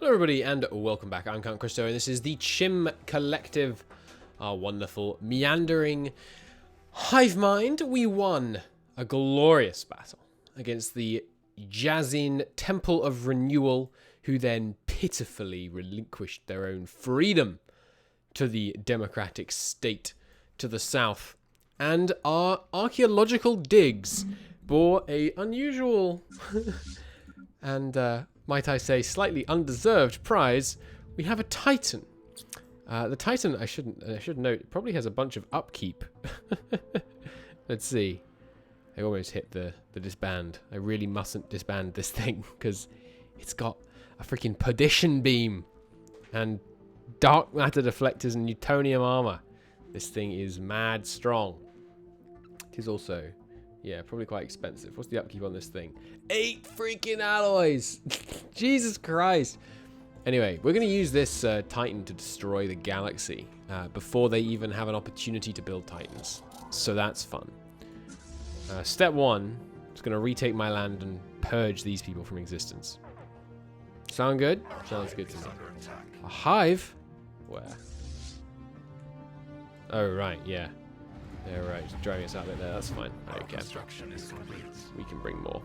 Hello everybody and welcome back. I'm Count Christo and this is the Chimm Collective, our wonderful meandering hive mind. We won a glorious battle against the Jazin Temple of Renewal, who then pitifully relinquished their own freedom to the democratic state to the south. And our archaeological digs bore a unusual and might I say, slightly undeserved prize. We have a Titan. The Titan, I should note, probably has a bunch of upkeep. Let's see. I almost hit the disband. I really mustn't disband this thing because it's got a freaking perdition beam and dark matter deflectors and Newtonium armor. This thing is mad strong. It is also, yeah, probably quite expensive. What's the upkeep on this thing? 8 freaking alloys! Jesus Christ! Anyway, we're going to use this Titan to destroy the galaxy before they even have an opportunity to build Titans. So that's fun. Step 1 is going to retake my land and purge these people from existence. Sound good? Sounds good to me. A hive? Where? Oh, right, yeah. Yeah, right. Just driving us out there. That's fine. Okay. We can bring more.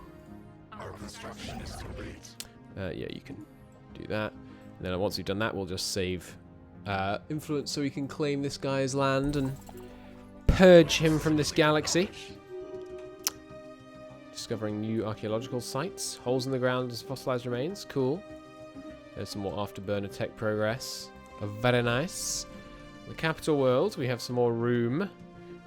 Our construction is complete. Yeah, you can do that. And then once we've done that, we'll just save influence so we can claim this guy's land and purge him from this galaxy. Discovering new archaeological sites. Holes in the ground as fossilized remains. Cool. There's some more afterburner tech progress. Very nice. The capital world, we have some more room.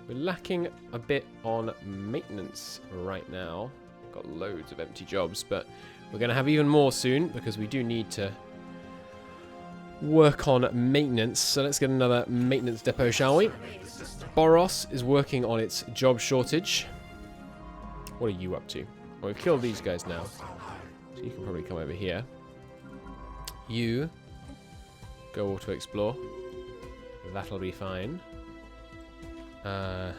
We're lacking a bit on maintenance right now. Got loads of empty jobs, but we're going to have even more soon because we do need to work on maintenance. So let's get another maintenance depot, shall we? Boros is working on its job shortage. What are you up to? Well, we've killed these guys now, so you can probably come over here. You go auto explore. That'll be fine. Yeah,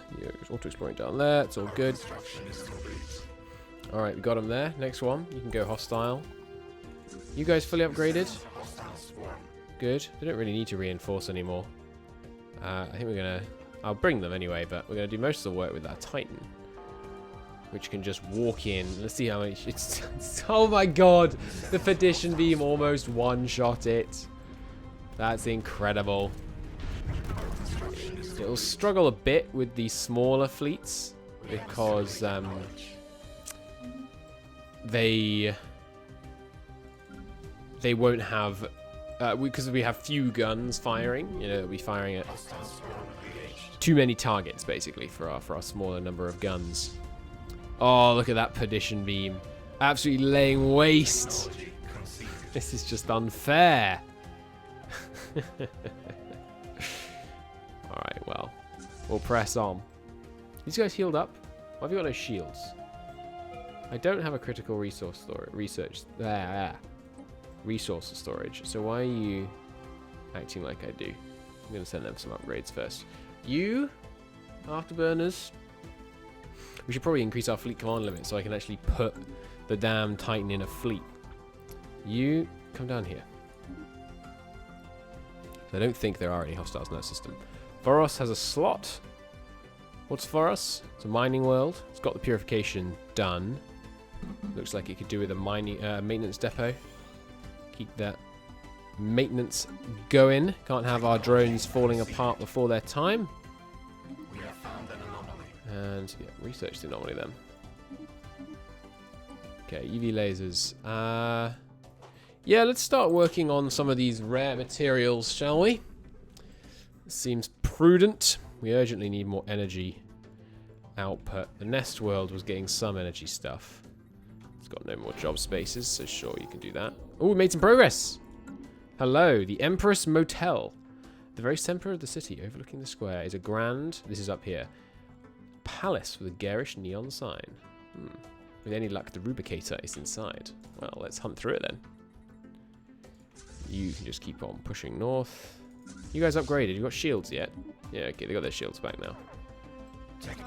auto exploring down there. It's all good. Alright, we got him there. Next one. You can go hostile. You guys fully upgraded? Good. They don't really need to reinforce anymore. I think we're going to... I'll bring them anyway, but we're going to do most of the work with that Titan, which can just walk in. Let's see how much... It's oh my god! The Perdition Beam almost one-shot it. That's incredible. It'll struggle a bit with the smaller fleets because they won't have because we have few guns firing. You know, they'll be firing at too many targets basically for our smaller number of guns. Oh, look at that Perdition Beam! Absolutely laying waste. This is just unfair. Alright, well, we'll press on. These guys healed up? Why have you got no shields? I don't have a critical resource resource storage, so why are you acting like I do? I'm going to send them some upgrades first. You, afterburners, we should probably increase our fleet command limit so I can actually put the damn Titan in a fleet. You, come down here. I don't think there are any hostiles in that system. Voros has a slot. What's Voros? It's a mining world. It's got the purification done. Looks like it could do with a mining maintenance depot. Keep that maintenance going. Can't have our drones falling apart before their time. We have found an anomaly. And yeah, research the anomaly then. Okay, UV lasers. Yeah, let's start working on some of these rare materials, shall we? Seems prudent. We urgently need more energy output. The Nest World was getting some energy stuff. It's got no more job spaces, so sure, you can do that. Oh, we made some progress! Hello, the Empress Motel. The very center of the city, overlooking the square, is a grand, this is up here, palace with a garish neon sign. With any luck, the Rubicator is inside. Well, let's hunt through it then. You can just keep on pushing north. You guys upgraded? You got shields yet? Yeah, okay, they got their shields back now.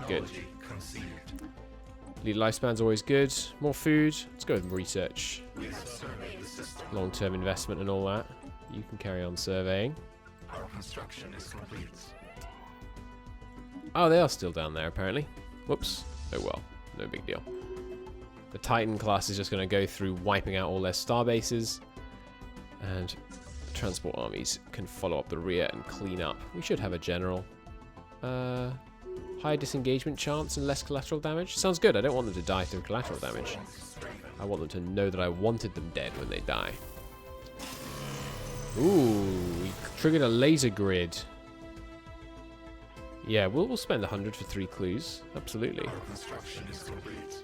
Good. Lead lifespan's always good. More food. Let's go with research. We have surveyed the system. Long-term investment and all that. You can carry on surveying. Our construction is complete. Oh, they are still down there, apparently. Whoops. Oh well. No big deal. The Titan class is just going to go through wiping out all their star bases. And the transport armies can follow up the rear and clean up. We should have a general. High disengagement chance and less collateral damage. Sounds good. I don't want them to die through collateral damage. I want them to know that I wanted them dead when they die. Ooh, we triggered a laser grid. Yeah, we'll spend 100 for 3 clues. Absolutely. Our construction is complete.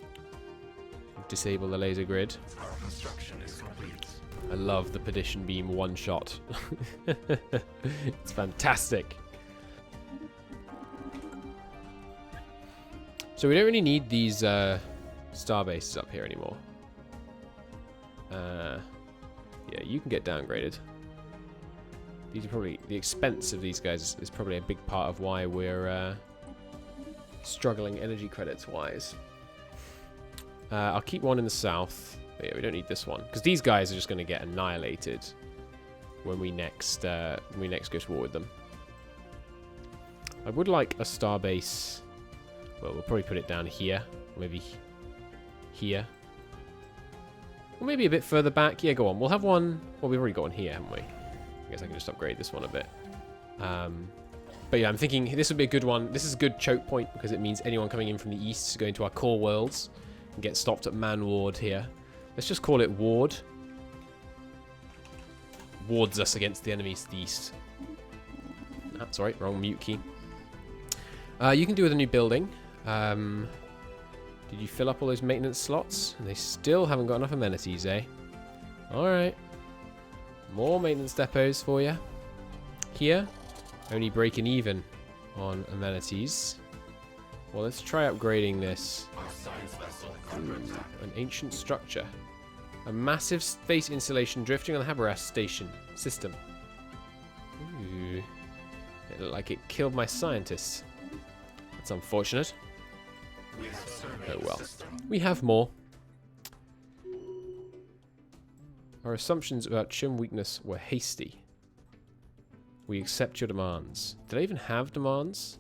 Disable the laser grid. Our construction is complete. I love the Perdition Beam one shot. It's fantastic. So we don't really need these star bases up here anymore. Yeah, you can get downgraded. These are probably the expense of these guys is probably a big part of why we're struggling energy credits wise. I'll keep one in the south. But yeah, we don't need this one because these guys are just going to get annihilated when we next go to war with them. I would like a star base. Well, we'll probably put it down here, maybe here, or maybe a bit further back. Yeah, go on. We'll have one. Well, we've already got one here, haven't we? I guess I can just upgrade this one a bit. But yeah, I'm thinking this would be a good one. This is a good choke point because it means anyone coming in from the east is going to our core worlds and get stopped at Man Ward here. Let's just call it Ward. Wards us against the enemies to the east. That's right, wrong mute key. You can do with a new building. Did you fill up all those maintenance slots? And they still haven't got enough amenities, eh? Alright. More maintenance depots for you. Here, only breaking even on amenities. Well, let's try upgrading this. Our science vessel Ooh, under attack. an ancient structure. A massive space installation drifting on the Haberras station system. Ooh. It looked like it killed my scientists. That's unfortunate. We have surveyed Oh well. the system. We have more. Our assumptions about Chimm weakness were hasty. We accept your demands. Did I even have demands?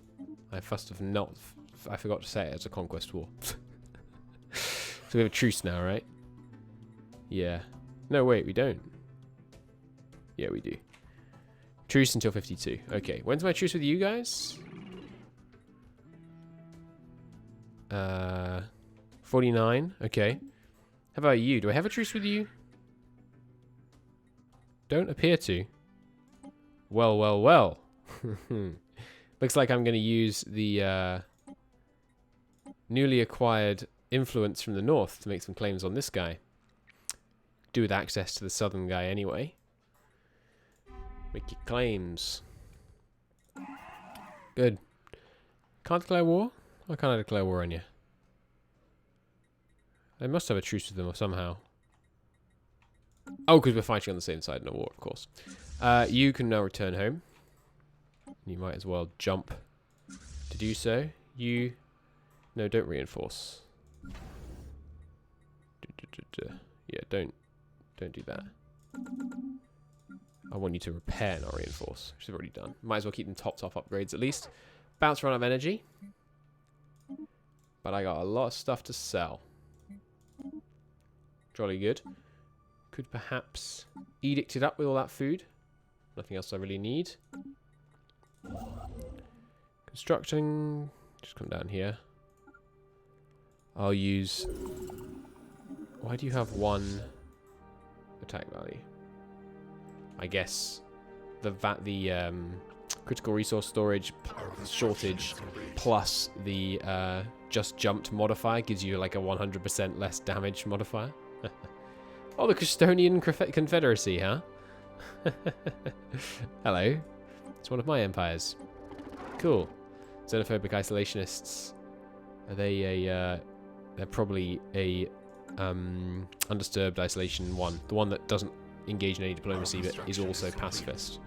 I must have not. I forgot to say it as a conquest war. So we have a truce now, right? Yeah. No, wait, we don't. Yeah, we do. Truce until 52. Okay, when's my truce with you guys? 49. Okay. How about you? Do I have a truce with you? Don't appear to. Well, well, well. Looks like I'm going to use the newly acquired influence from the north to make some claims on this guy. Do with access to the southern guy anyway. Make your claims. Good. Can't declare war? Why can't I declare war on you? I must have a truce with them somehow. Oh, because we're fighting on the same side in a war, of course. You can now return home. You might as well jump to do so. You... No, don't reinforce. Yeah, don't do that. I want you to repair, not reinforce, which I've already done. Might as well keep them topped off upgrades at least. About to run out of energy. But I got a lot of stuff to sell. Jolly good. Could perhaps edict it up with all that food. Nothing else I really need. Constructing. Just come down here. I'll use... Why do you have one attack value? I guess the critical resource storage shortage plus the just jumped modifier gives you like a 100% less damage modifier. Oh, the Custodian Confederacy, huh? Hello. It's one of my empires. Cool. Xenophobic isolationists. Are they a... they're probably a undisturbed isolation one. The one that doesn't engage in any diplomacy but is also pacifist.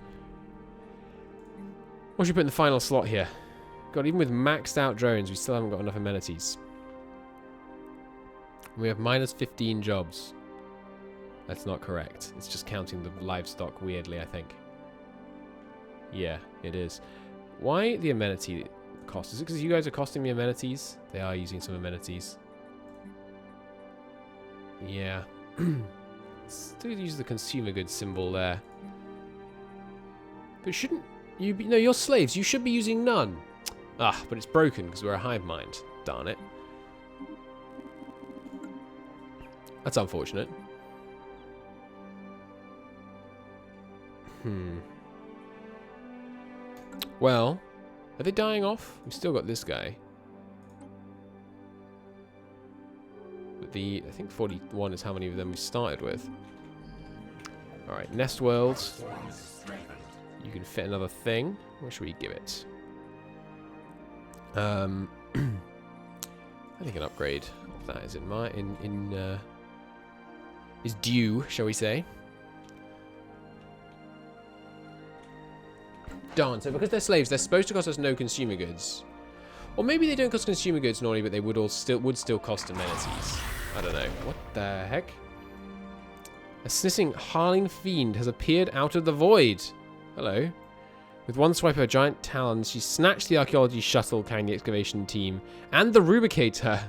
What should we put in the final slot here? God, even with maxed out drones, we still haven't got enough amenities. We have minus 15 jobs. That's not correct. It's just counting the livestock weirdly, I think. Yeah, it is. Why the amenity cost? Is it because you guys are costing me amenities? They are using some amenities. Yeah. Still use the consumer goods symbol there. But shouldn't you be... No, you're slaves. You should be using none. Ah, but it's broken because we're a hive mind. Darn it. That's unfortunate. Well, are they dying off? We've still got this guy. But I think 41 is how many of them we started with. Alright, Nest Worlds. You can fit another thing. What should we give it? I think an upgrade of that is is due, shall we say. Darn, so because they're slaves, they're supposed to cost us no consumer goods. Or maybe they don't cost consumer goods normally, but they would still cost amenities. I don't know. What the heck? A sniffing Harling fiend has appeared out of the void. Hello. With one swipe of her giant talons, she snatched the archaeology shuttle carrying the excavation team and the rubricator.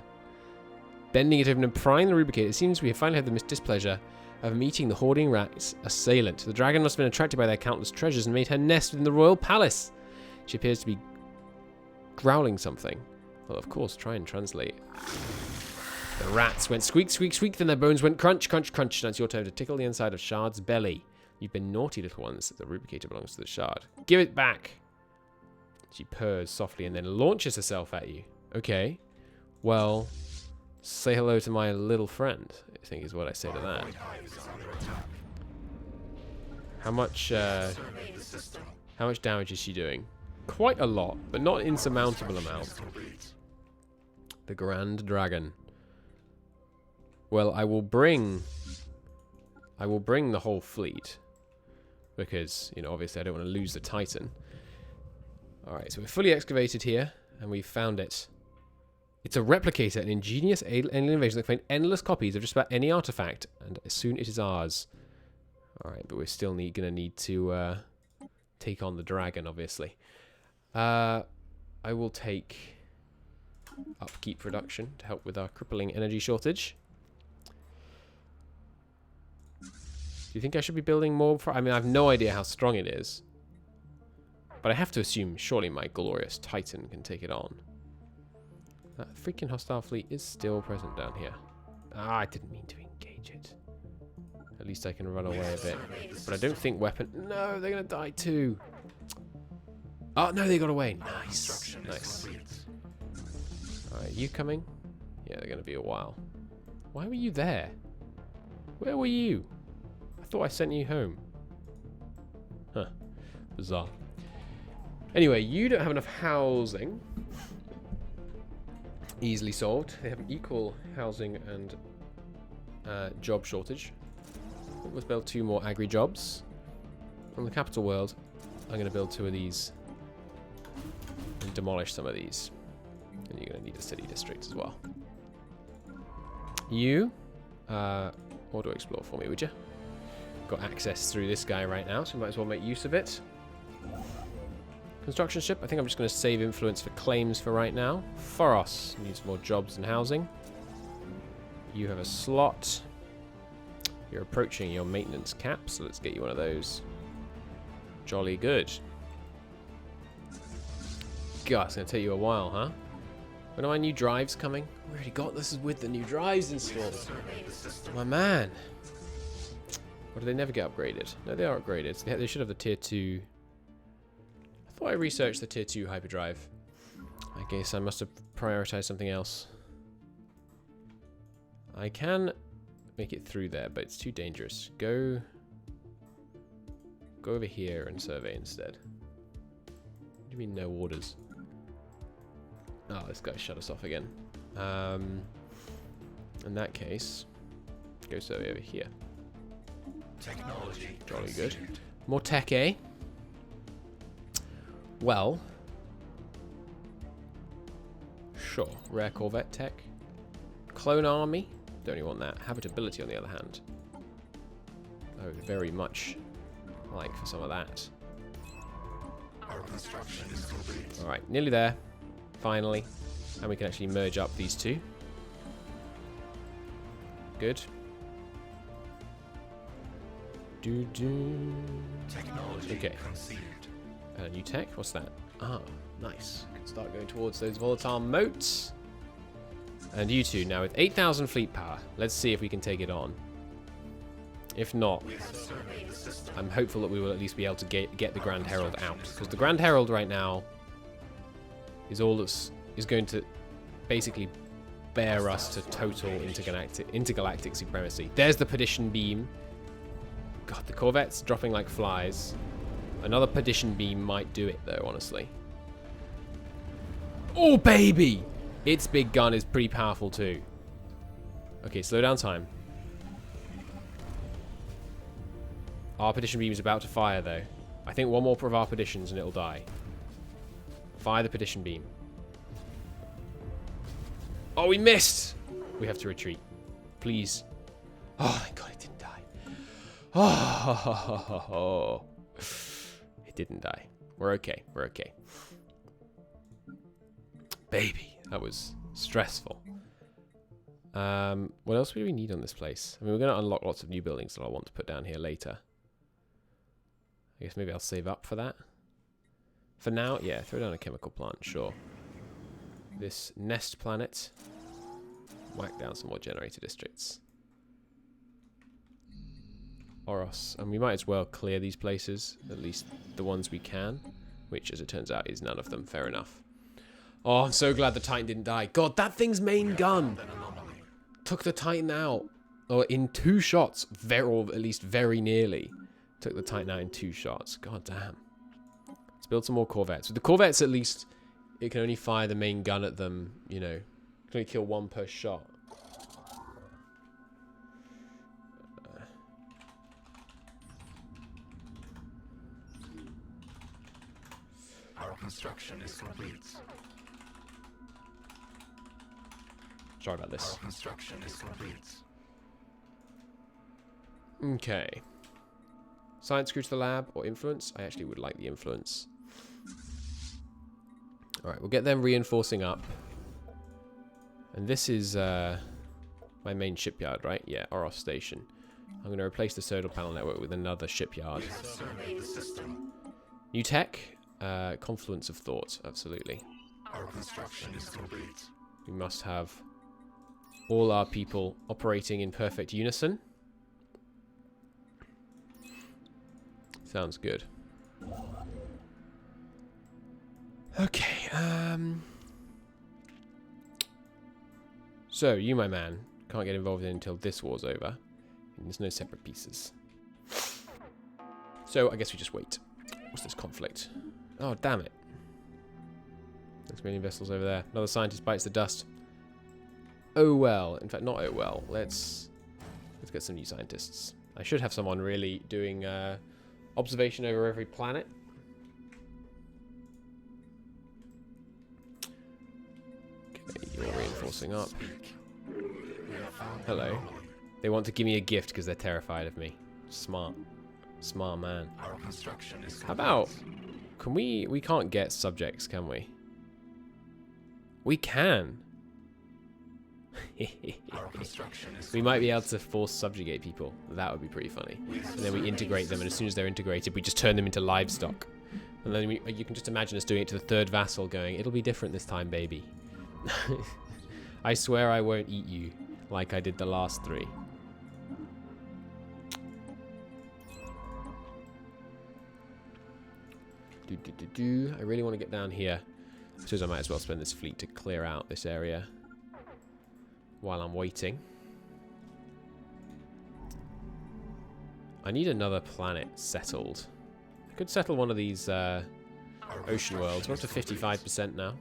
Bending it open and prying the rubricator, it seems we have finally had the displeasure of meeting the hoarding rat's assailant. The dragon must have been attracted by their countless treasures and made her nest within the royal palace. She appears to be growling something. Well, of course, try and translate. The rats went squeak, squeak, squeak, then their bones went crunch, crunch, crunch. Now it's your turn to tickle the inside of Shard's belly. You've been naughty little ones. The rubricator belongs to the Shard. Give it back. She purrs softly and then launches herself at you. Okay. Well, say hello to my little friend, I think is what I say to that. How much damage is she doing? Quite a lot, but not an insurmountable amount. The Grand Dragon. Well, I will bring the whole fleet. Because, you know, obviously I don't want to lose the Titan. Alright, so we're fully excavated here, and we've found it. It's a replicator, an ingenious alien invasion that can find endless copies of just about any artifact, and soon it is ours. Alright, but we're still gonna need to take on the dragon, obviously. I will take upkeep production to help with our crippling energy shortage. Do you think I should be building more? I mean, I have no idea how strong it is. But I have to assume, surely my glorious Titan can take it on. That freaking hostile fleet is still present down here. Ah, I didn't mean to engage it. At least I can run away a bit. But I don't think weapon... No, they're going to die too. Oh, no, they got away. Nice. Nice. Alright, you coming? Yeah, they're going to be a while. Why were you there? Where were you? I thought I sent you home. Huh. Bizarre. Anyway, you don't have enough housing. Easily solved. They have an equal housing and job shortage. Let's build 2 more agri jobs. On the capital world, I'm going to build 2 of these and demolish some of these. And you're going to need a city district as well. You auto explore for me, would you? Got access through this guy right now, so we might as well make use of it. Construction ship. I think I'm just going to save influence for claims for right now. Foros needs more jobs and housing. You have a slot. You're approaching your maintenance cap, so let's get you one of those. Jolly good. God, it's going to take you a while, huh? When are my new drives coming? We already got this with the new drives installed. My man. Or do they never get upgraded? No, they are upgraded. They should have the tier 2. I thought I researched the tier 2 hyperdrive. I guess I must have prioritized something else. I can make it through there, but it's too dangerous. Go over here and survey instead. What do you mean no orders? Oh, this guy shut us off again. In that case, go survey over here. Technology. Jolly good. More tech, eh? Well, sure. Rare Corvette tech. Clone army. Don't really want that. Habitability, on the other hand. I would very much like for some of that. Our construction is complete. Alright, nearly there. Finally. And we can actually merge up these two. Good. Technology Okay. conceived. New tech? What's that? Ah, nice. Can start going towards those volatile moats. And you two now with 8,000 fleet power. Let's see if we can take it on. If not, We have surveyed the system. I'm hopeful that we will at least be able to get the Grand Herald out. Because the Grand Herald right now is all that's is going to basically bear us to total intergalactic supremacy. There's the Perdition Beam. God, the Corvette's dropping like flies. Another Perdition Beam might do it, though, honestly. Oh, baby! Its big gun is pretty powerful, too. Okay, slow down time. Our Perdition Beam is about to fire, though. I think one more of our Perditions and it'll die. Fire the Perdition Beam. Oh, we missed! We have to retreat. Please. Oh, thank God it didn't die. Oh, it didn't die. We're okay. We're okay. Baby, that was stressful. What else do we need on this place? I mean, we're going to unlock lots of new buildings that I want to put down here later. I guess maybe I'll save up for that. For now, yeah, throw down a chemical plant, sure. This nest planet. Whack down some more generator districts. Oros. And we might as well clear these places, at least the ones we can, which, as it turns out, is none of them. Fair enough. Oh, I'm so glad the Titan didn't die. God, that thing's main gun took the Titan out. Or in 2 shots, or at least very nearly. Took the Titan out in 2 shots. God damn. Let's build some more Corvettes. With the Corvettes, at least, it can only fire the main gun at them, you know. It can only kill 1 per shot. Our construction is complete. Sorry about this. Our construction is complete. Okay. Science crew to the lab or influence? I actually would like the influence. Alright, we'll get them reinforcing up. And this is my main shipyard, right? Yeah, Oros Station. I'm going to replace the solar panel network with another shipyard. We have surveyed the system. New tech? Confluence of thought, absolutely. Our construction is complete. We must have all our people operating in perfect unison. Sounds good. Okay, so, you, my man, can't get involved in until this war's over. And there's no separate pieces. So, I guess we just wait. What's this conflict? Oh, damn it. 6 million vessels over there. Another scientist bites the dust. Oh well. In fact, not oh well. Let's get some new scientists. I should have someone really doing observation over every planet. Okay, you're reinforcing up. Hello. They want to give me a gift because they're terrified of me. Smart. Smart man. Our construction is complete. How about... Can we... We can't get subjects, can we? We can. Our construction is We might be able to force subjugate people. That would be pretty funny. And then we integrate them, and as soon as they're integrated, we just turn them into livestock. And then you can just imagine us doing it to the 3rd vassal going, it'll be different this time, baby. I swear I won't eat you like I did the last 3. I really want to get down here. I suppose I might as well spend this fleet to clear out this area while I'm waiting. I need another planet settled. I could settle one of these ocean worlds. We're up to 55% now.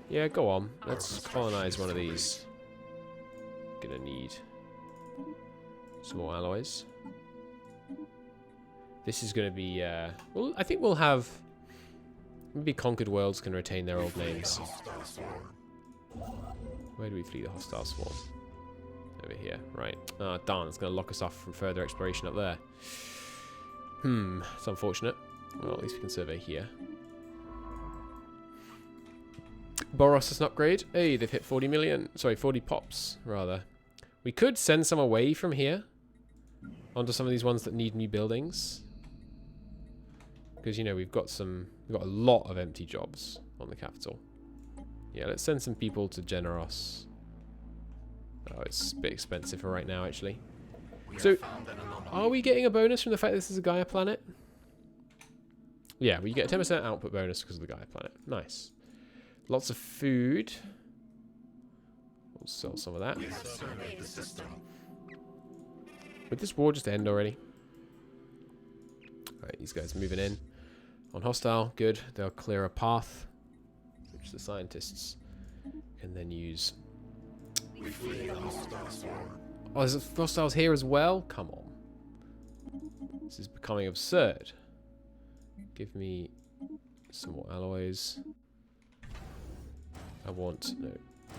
Yeah, go on. Let's colonize one of these. Gonna need some more alloys. This is gonna be, well, I think we'll have... Maybe conquered worlds can retain their old names. Where do we flee the hostile swarm? Over here, right. Ah, darn, it's going to lock us off from further exploration up there. It's unfortunate. Well, at least we can survey here. Boros is an upgrade. Hey, they've hit 40 million. Sorry, 40 pops, rather. We could send some away from here onto some of these ones that need new buildings. Because, you know, we've got a lot of empty jobs on the capital. Yeah, let's send some people to Generos. Oh, it's a bit expensive for right now, actually. So, are we getting a bonus from the fact that this is a Gaia planet? Yeah, we get a 10% output bonus because of the Gaia planet. Nice. Lots of food. We'll sell some of that. Would this war just end already? Alright, these guys moving in. On hostile, good. They'll clear a path, which the scientists can then use. Oh, there's hostiles here as well? Come on. This is becoming absurd. Give me some more alloys. I want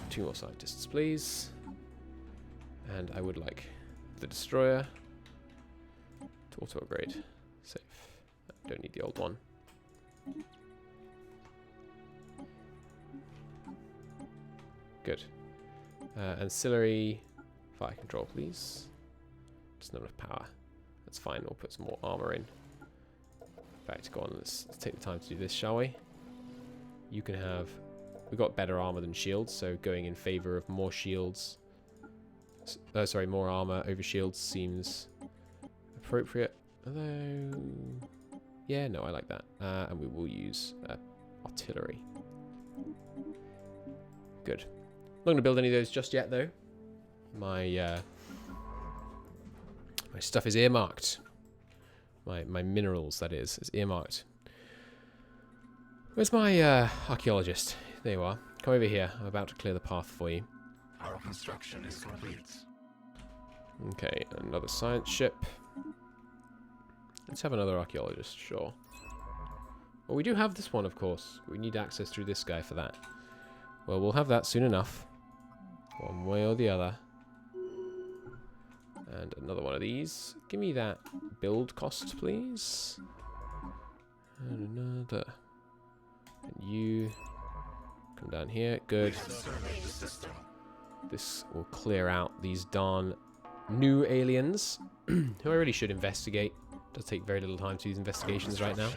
2 more scientists, please. And I would like the destroyer to auto upgrade. Save. I don't need the old one. Good. Ancillary fire control, please. Just not enough power. That's fine. We'll put some more armor in. In fact, go on. Let's take the time to do this, shall we? You can have. We've got better armor than shields, so going in favor of more shields. Sorry, more armor over shields seems appropriate. Although, yeah, no, I like that. And we will use artillery. Good. Not going to build any of those just yet, though. My my stuff is earmarked. My minerals, that is earmarked. Where's my archaeologist? There you are. Come over here. I'm about to clear the path for you. Our construction is complete. Okay, another science ship. Let's have another archaeologist, sure. Well, we do have this one, of course. We need access through this guy for that. Well, we'll have that soon enough. One way or the other. And another one of these. Give me that build cost, please. And another. And you come down here. Good. This will clear out these darn new aliens, who I really should investigate. It does take very little time to do these investigations right now.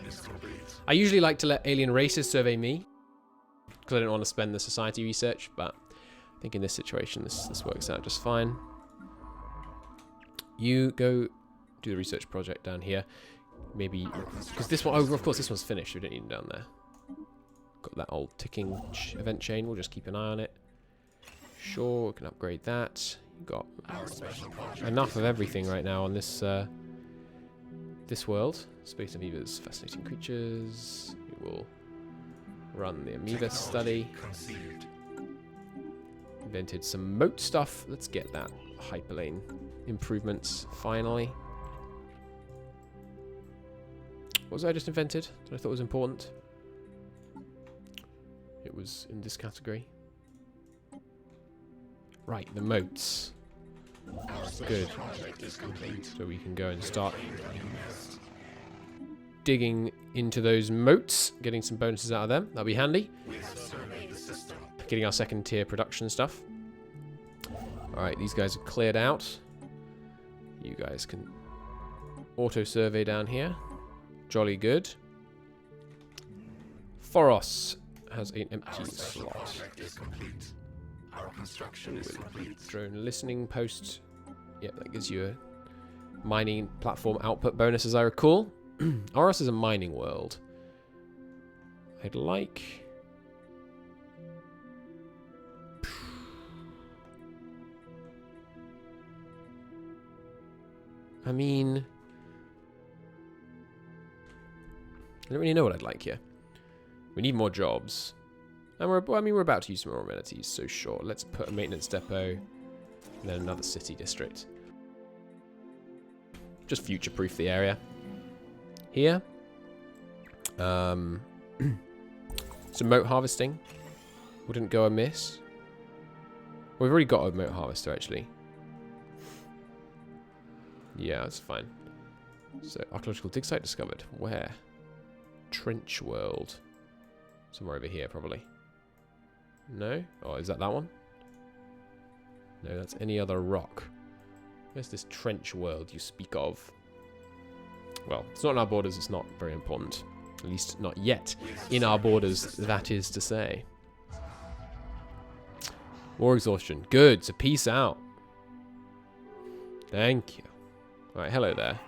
I usually like to let alien races survey me, because I don't want to spend the society research, but I think in this situation this works out just fine. You go do the research project down here. Maybe, because this one, oh, of course this one's finished, we don't need them down there. Got that old ticking event chain, we'll just keep an eye on it. Sure, we can upgrade that. You've got enough of everything right now on this this world. Space amoebas, fascinating creatures. We will run the amoeba study. Invented some moat stuff. Let's get that hyperlane improvements finally. What was I just invented that I thought was important? It was in this category. Right, the moats. Good. So we can go and start digging into those moats, getting some bonuses out of them. That'll be handy. Getting our second tier production stuff. Alright, these guys are cleared out. You guys can auto survey down here. Jolly good. Foros has an empty slot. Our construction is complete. Drone listening post. Yep, that gives you a mining platform output bonus, as I recall. Oros is a mining world. I'd like. I mean, I don't really know what I'd like here. We need more jobs. And we're about to use some more amenities, so sure. Let's put a maintenance depot and then another city district. Just future-proof the area. Here. Some moat harvesting. Wouldn't go amiss. We've already got a remote harvester, actually. Yeah, that's fine. So, archaeological dig site discovered. Where? Trench World. Somewhere over here, probably. No? Oh, is that one? No, that's any other rock. Where's this Trench World you speak of? Well, it's not in our borders, it's not very important. At least not yet in our borders, that is to say. War exhaustion. Good, so peace out. Thank you. Alright, hello there.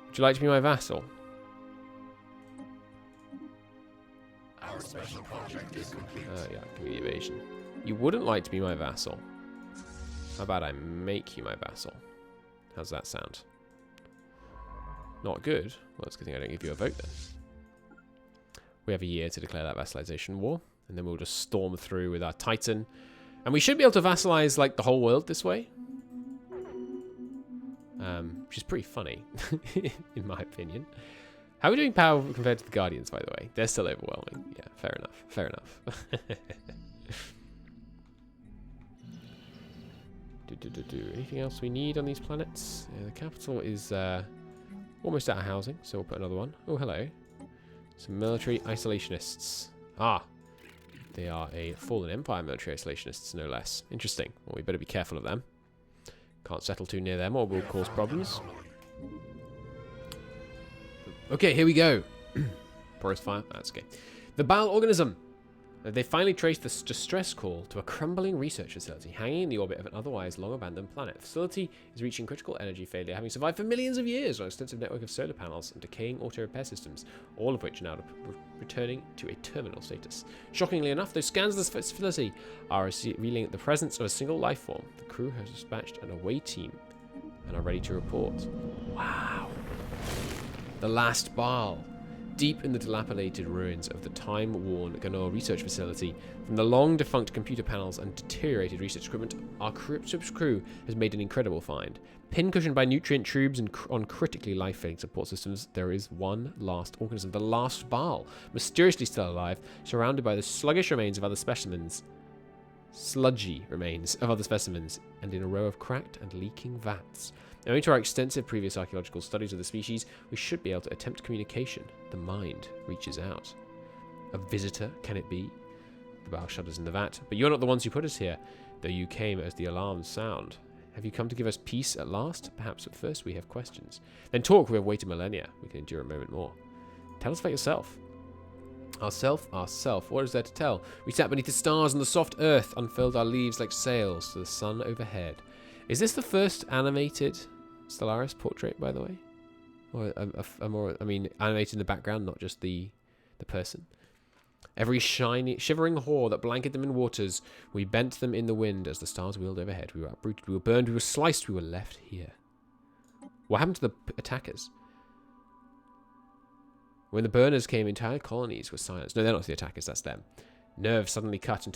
Would you like to be my vassal? Our special project is complete. Yeah, community evasion. You wouldn't like to be my vassal. How about I make you my vassal? How's that sound? Not good. Well, it's a good thing I don't give you a vote then. We have a year to declare that vassalization war, and then we'll just storm through with our Titan. And we should be able to vassalize, like, the whole world this way. Which is pretty funny, in my opinion. How are we doing power compared to the Guardians, by the way? They're still overwhelming. Yeah, fair enough. Fair enough. Anything else we need on these planets? Yeah, the capital is almost out of housing, so we'll put another one. Oh, hello. Some military isolationists. Ah, they are a fallen empire military isolationists, no less. Interesting. Well, we better be careful of them. Can't settle too near them or we'll cause problems. Okay, here we go. Porous fire. That's okay. The bile organism. They finally traced the distress call to a crumbling research facility hanging in the orbit of an otherwise long-abandoned planet. The facility is reaching critical energy failure, having survived for millions of years on an extensive network of solar panels and decaying auto-repair systems, all of which are now returning to a terminal status. Shockingly enough, those scans of this facility are revealing the presence of a single life form. The crew has dispatched an away team and are ready to report. Wow. The last Baal. Deep in the dilapidated ruins of the time-worn Ganor research facility, from the long-defunct computer panels and deteriorated research equipment, our ship's crew has made an incredible find. Pin-cushioned by nutrient tubes and on critically life-failing support systems, there is one last organism, the last Baal, mysteriously still alive, surrounded by the sluggish remains of other specimens. Sludgy remains of other specimens, and in a row of cracked and leaking vats. Owing to our extensive previous archaeological studies of the species, we should be able to attempt communication. The mind reaches out. A visitor, can it be? The bow shudders in the vat. But you're not the ones who put us here, though you came as the alarms sound. Have you come to give us peace at last? Perhaps at first we have questions. Then talk, we have waited millennia. We can endure a moment more. Tell us about yourself. Ourself, what is there to tell? We sat beneath the stars on the soft earth, unfurled our leaves like sails to the sun overhead. Is this the first animated Stellaris portrait, by the way? Or a more, I mean, animated in the background, not just the person. Every shiny, shivering hoar that blanketed them in waters, we bent them in the wind as the stars wheeled overhead. We were uprooted, we were burned, we were sliced, we were left here. What happened to the attackers? When the burners came, entire colonies were silenced. No, they're not the attackers, that's them. Nerves suddenly cut and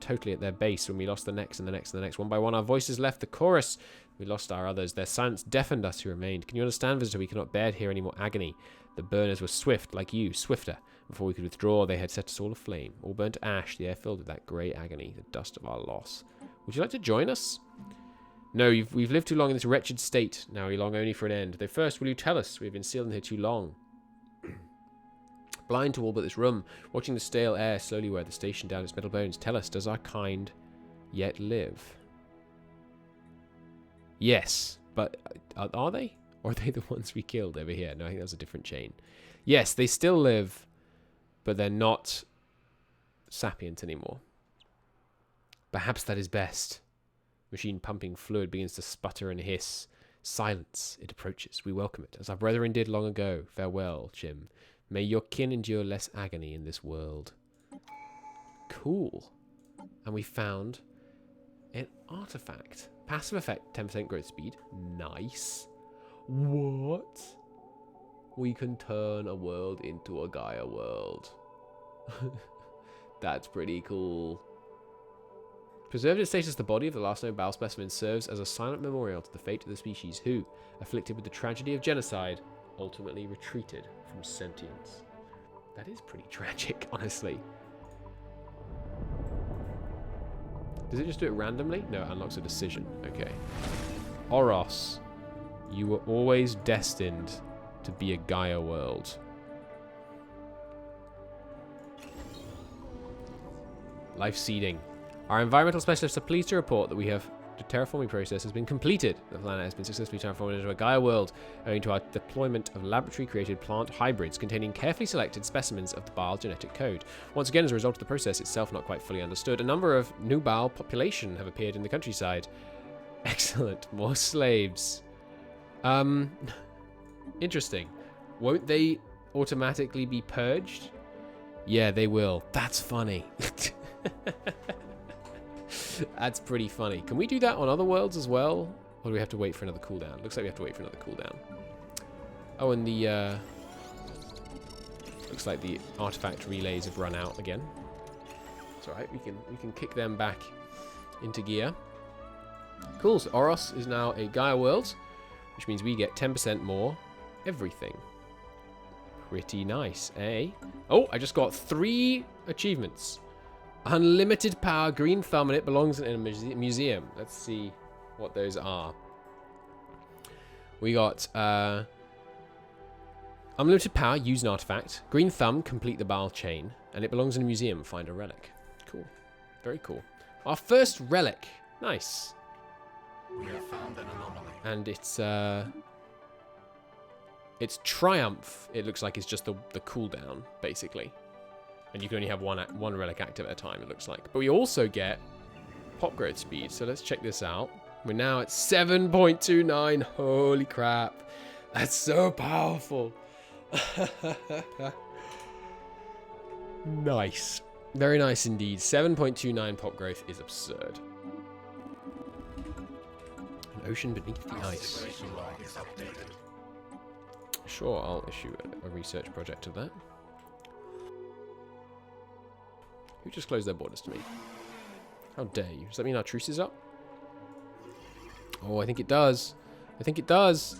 totally at their base when we lost the next and the next and the next. One by one, our voices left the chorus. We lost our others. Their silence deafened us who remained. Can you understand, visitor? We cannot bear to hear any more agony. The burners were swift, like you, swifter. Before we could withdraw, they had set us all aflame. All burnt to ash, the air filled with that grey agony, the dust of our loss. Would you like to join us? No, we've lived too long in this wretched state. Now we long only for an end. Though first, will you tell us? We have been sealed in here too long. Blind to all but this room, watching the stale air slowly wear the station down its metal bones. Tell us, does our kind yet live? Yes, but are they? Or are they the ones we killed over here? No, I think that's a different chain. Yes, they still live, but they're not sapient anymore. Perhaps that is best. Machine pumping fluid begins to sputter and hiss. Silence. It approaches. We welcome it, as our brethren did long ago. Farewell, Chimm. May your kin endure less agony in this world. Cool. And we found an artifact. Passive effect, 10% growth speed. Nice. What? We can turn a world into a Gaia world. That's pretty cool. Preserved its status, the body of the last known Baal specimen serves as a silent memorial to the fate of the species who, afflicted with the tragedy of genocide, ultimately retreated from sentience. That is pretty tragic, honestly. Does it just do it randomly? No, it unlocks a decision. Okay. Oros, you were always destined to be a Gaia world. Life seeding. Our environmental specialists are pleased to report that the terraforming process has been completed. The planet has been successfully transformed into a Gaia world owing to our deployment of laboratory-created plant hybrids containing carefully selected specimens of the Baal genetic code. Once again, as a result of the process itself not quite fully understood, a number of new Baal population have appeared in the countryside. Excellent. More slaves. Interesting. Won't they automatically be purged? Yeah, they will. That's funny. That's pretty funny. Can we do that on other worlds as well? Or do we have to wait for another cooldown? Looks like we have to wait for another cooldown. Oh, and the... looks like the artifact relays have run out again. It's alright, we can kick them back into gear. Cool, so Oros is now a Gaia world, which means we get 10% more everything. Pretty nice, eh? Oh, I just got 3 achievements. Unlimited power, green thumb, and it belongs in a museum. Let's see what those are. We got unlimited power, use an artifact. Green thumb, complete the Baal chain. And it belongs in a museum, find a relic. Cool. Very cool. Our first relic. Nice. We have found an anomaly. And it's Triumph. It looks like it's just the cooldown, basically. And you can only have one relic active at a time, it looks like. But we also get pop growth speed. So let's check this out. We're now at 7.29. Holy crap. That's so powerful. Nice. Very nice indeed. 7.29 pop growth is absurd. An ocean beneath the ice. Sure, I'll issue a research project of that. Who just closed their borders to me? How dare you? Does that mean our truce is up? Oh, I think it does. I think it does.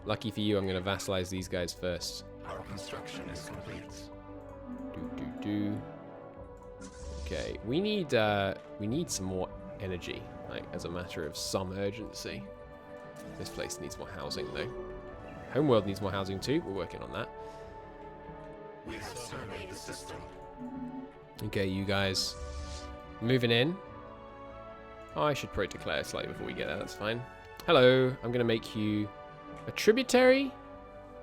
Lucky for you, I'm going to vassalize these guys first. Our construction is complete. Okay, we need some more energy, like as a matter of some urgency. This place needs more housing, though. Homeworld needs more housing too. We're working on that. We have surveyed the system. Okay, you guys. Moving in. Oh, I should probably declare slightly before we get there. That's fine. Hello. I'm going to make you a tributary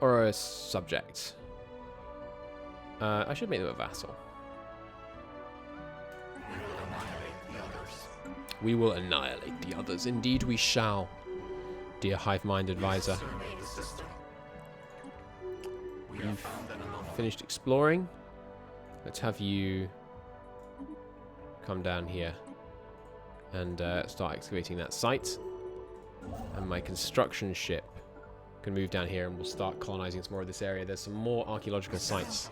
or a subject. I should make them a vassal. We will annihilate the others. Indeed we shall, dear Hive Mind Advisor. You've finished exploring. Let's have you come down here and start excavating that site. And my construction ship can move down here and we'll start colonizing some more of this area. There's some more archaeological sites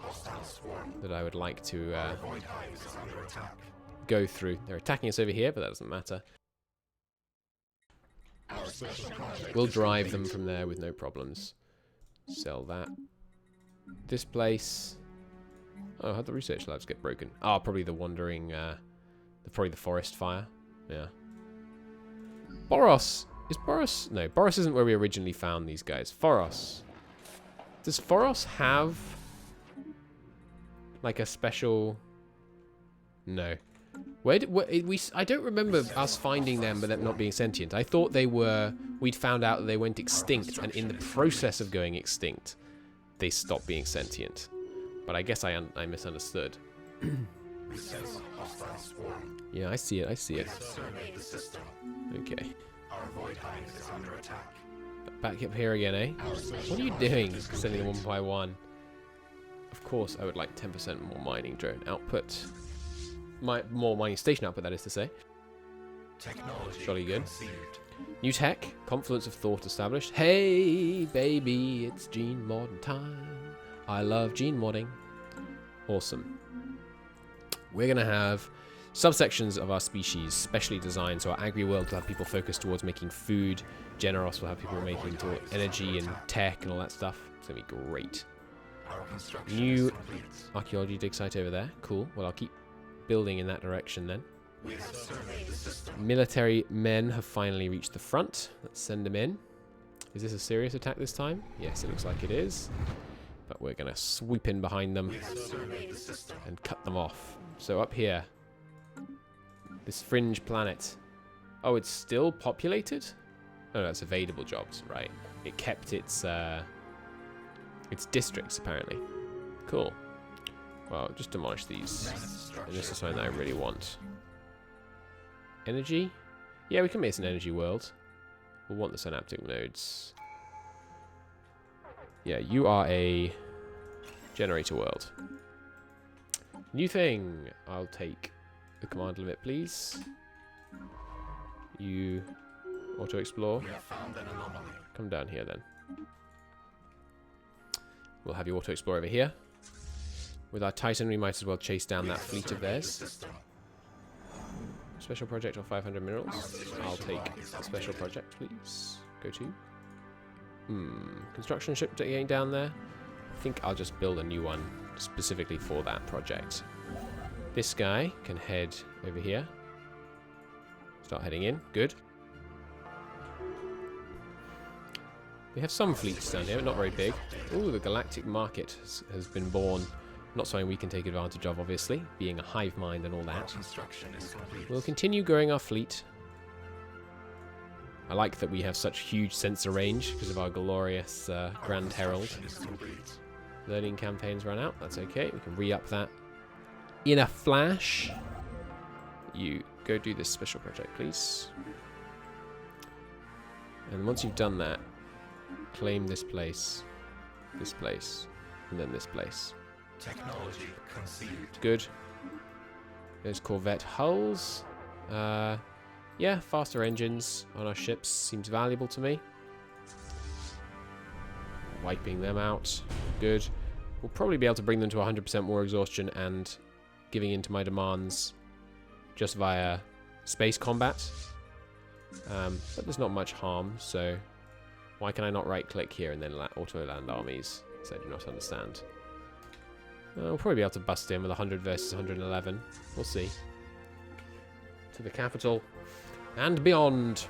that I would like to go through. They're attacking us over here, but that doesn't matter. We'll drive them from there with no problems. Sell that. This place... Oh, how'd the research labs get broken? Oh, probably the wandering... probably the forest fire. Yeah. Boros! Is Boros... No, Boros isn't where we originally found these guys. Foros. Does Foros have... like a special... No. I don't remember us finding them but them not being sentient. I thought they were... We'd found out that they went extinct, and in the process of going extinct, they stopped being sentient. But I guess I misunderstood. Yeah, I see it. I see it. Okay. Back up here again, eh? What are you doing? Sending them one by one. Of course, I would like 10% more mining drone output. More mining station output, that is to say. Jolly good. New tech, confluence of thought established. Hey, baby, it's gene modding time. I love gene modding. Awesome. We're going to have subsections of our species specially designed, so our agri-world will have people focused towards making food. Generos will have people making energy and tech and all that stuff. It's going to be great. New archaeology dig site over there. Cool. Well, I'll keep building in that direction then. We have surveyed the system. Military men have finally reached the front. Let's send them in. Is this a serious attack this time? Yes, it looks like it is. But we're going to swoop in behind them and cut them off. So up here, this fringe planet. Oh, it's still populated? Oh, no, it's evadable jobs, right. It kept its districts, apparently. Cool. Well, just demolish these. And this is something that I really want. Energy? Yeah, we can make this an energy world. We'll want the synaptic nodes. Yeah, you are a generator world. New thing. I'll take the command limit, please. You auto-explore. Come down here, then. We'll have you auto-explore over here. With our Titan, we might as well chase down that fleet of theirs. Special project or 500 minerals. I'll take a special project, please. Go to. Construction ship getting down there. I think I'll just build a new one specifically for that project. This guy can head over here. Start heading in. Good. We have some fleets down here, but not very big. Ooh, the galactic market has been born. Not something we can take advantage of, obviously, being a hive mind and all that. We'll continue growing our fleet. I like that we have such huge sensor range because of our glorious Grand Herald. Learning campaigns run out. That's okay. We can re-up that in a flash. You go do this special project, please. And once you've done that, claim this place, and then this place. Technology conceived. Good. There's Corvette hulls. Yeah, faster engines on our ships seems valuable to me. Wiping them out. Good. We'll probably be able to bring them to 100% more exhaustion and giving in to my demands just via space combat. But there's not much harm, so why can I not right-click here and then auto-land armies? So I do not understand. We'll probably be able to bust in with 100 versus 111. We'll see. To the capital and beyond.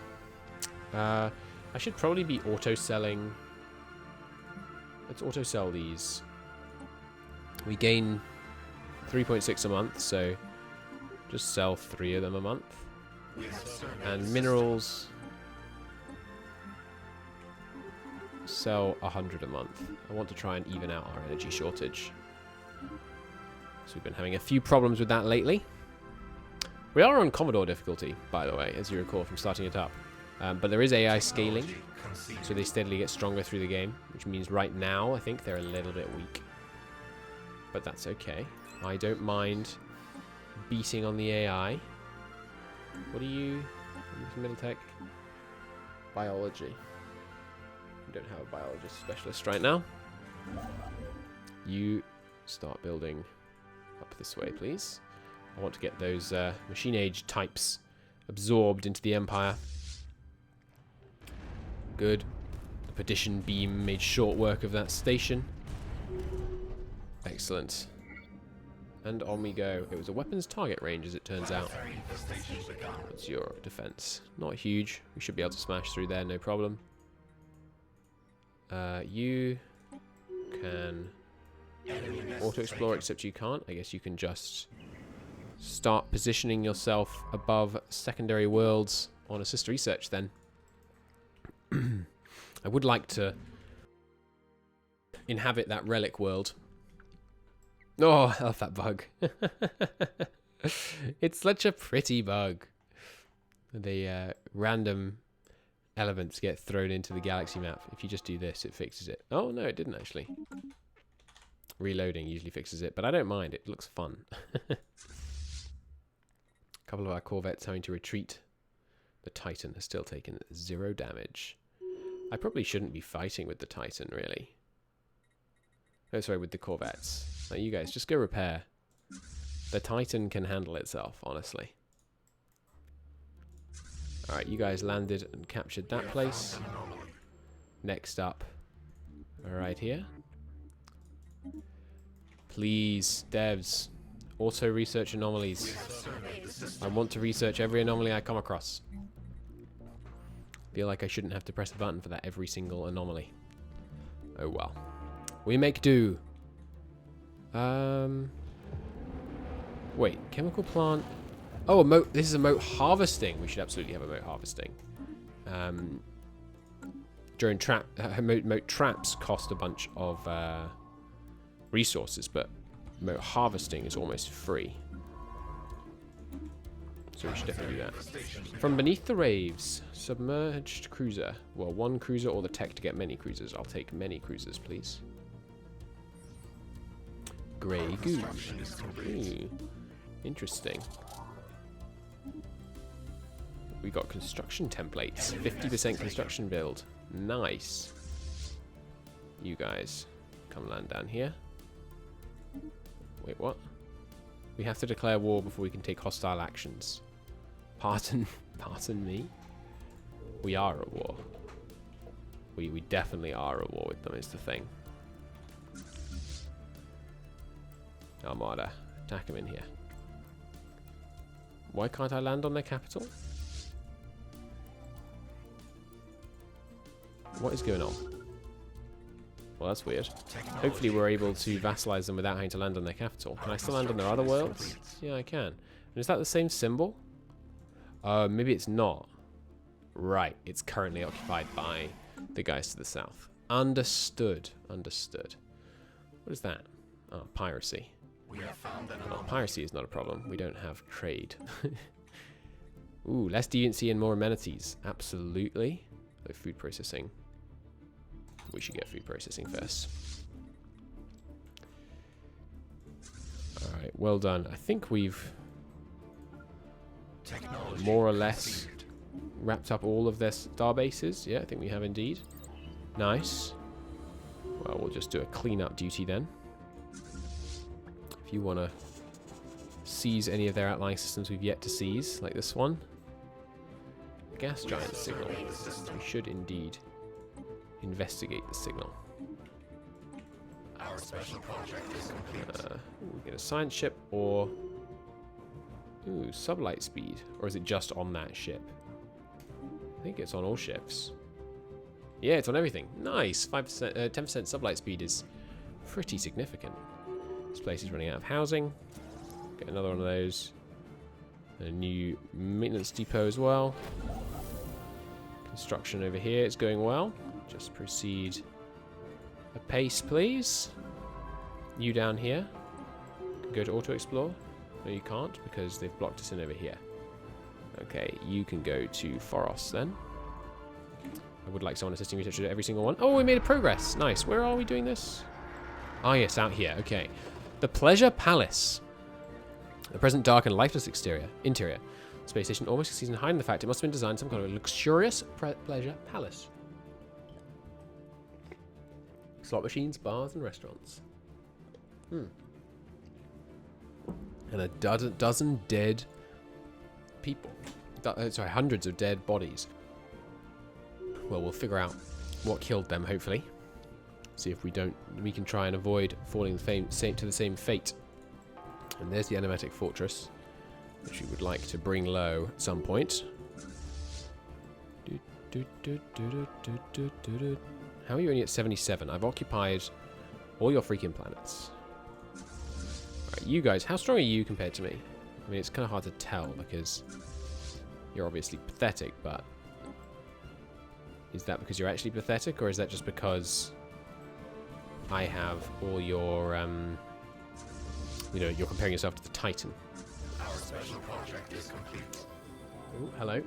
I should probably be auto-selling. Let's auto-sell these. We gain 3.6 a month, so just sell 3 of them a month. And minerals, sell 100 a month. I want to try and even out our energy shortage. So we've been having a few problems with that lately. We are on Commodore difficulty, by the way, as you recall from starting it up. But there is AI scaling, so they steadily get stronger through the game, which means right now I think they're a little bit weak. But that's okay. I don't mind beating on the AI. What are you? Middle tech? Biology. We don't have a biologist specialist right now. You start building up this way, please. I want to get those machine age types absorbed into the Empire. Good. The Perdition beam made short work of that station. Excellent. And on we go. It was a weapons target range, as it turns out. What's your defense? Not huge. We should be able to smash through there, no problem. You can auto-explore, except you can't. I guess you can just start positioning yourself above secondary worlds on assist research then. I would like to inhabit that relic world. Oh, I love that bug. It's such a pretty bug. The random elements get thrown into the galaxy map. If you just do this, it fixes it. Oh, no, it didn't actually. Reloading usually fixes it, but I don't mind. It looks fun. A couple of our corvettes having to retreat. The Titan has still taken 0 damage. I probably shouldn't be fighting with the Titan, really. Oh, sorry, with the corvettes. Now, you guys, just go repair. The Titan can handle itself, honestly. Alright, you guys landed and captured that place. Next up, right here. Please, devs, auto research anomalies. I want to research every anomaly I come across. Feel like I shouldn't have to press a button for that every single anomaly. Oh well. We make do. Wait, chemical plant. Oh, this is a moat harvesting. We should absolutely have a moat harvesting. During moat traps cost a bunch of resources, but moat harvesting is almost free. So we should definitely do that. From beneath the waves, submerged cruiser. Well, one cruiser or the tech to get many cruisers. I'll take many cruisers, please. Grey goo. Ooh, interesting. We got construction templates. 50% construction build. Nice. You guys, come land down here. Wait, what? We have to declare war before we can take hostile actions. Pardon me? We are at war. We definitely are at war with them, is the thing. Armada, attack them in here. Why can't I land on their capital? What is going on? Well, that's weird. Hopefully we're able to vassalize them without having to land on their capital. Can I still land on their other worlds? Yeah, I can. And is that the same symbol? Maybe it's not. Right, it's currently occupied by the guys to the south. Understood. Understood. What is that? Oh, piracy. Well, piracy is not a problem. We don't have trade. Ooh, less deviancy and more amenities. Absolutely. So food processing. We should get food processing first. Alright, well done. I think we've more or less wrapped up all of their star bases. Yeah, I think we have indeed. Nice. Well, we'll just do a cleanup duty then. If you want to seize any of their outlying systems we've yet to seize, like this one. Gas giant signal. We should indeed investigate the signal. Our special project is complete. We get a science ship or sublight speed, or is it just on that ship? I think it's on all ships. Yeah, it's on everything. Nice. 5%, 10% sublight speed is pretty significant. This place is running out of housing. Get another one of those. A new maintenance depot as well. Construction over here is going well. Just proceed apace, please. You down here. Go to auto explore. No, you can't because they've blocked us in over here. Okay, you can go to Foros then. I would like someone assisting research at every single one. Oh, we made a progress. Nice. Where are we doing this? Ah, yes, out here. Okay. The Pleasure Palace. The present dark and lifeless interior. Space station almost succeeds in hiding the fact it must have been designed some kind of a luxurious pleasure palace. Slot machines, bars, and restaurants. And a dozen dead people. Sorry, hundreds of dead bodies. Well, we'll figure out what killed them, hopefully. See if we can try and avoid falling to the same fate. And there's the animatic fortress, which we would like to bring low at some point. How are you only at 77? I've occupied all your freaking planets. Alright, you guys, how strong are you compared to me? I mean, it's kind of hard to tell because you're obviously pathetic, but is that because you're actually pathetic, or is that just because I have all your, you know, you're comparing yourself to the Titan? Our special project is complete. Oh, hello.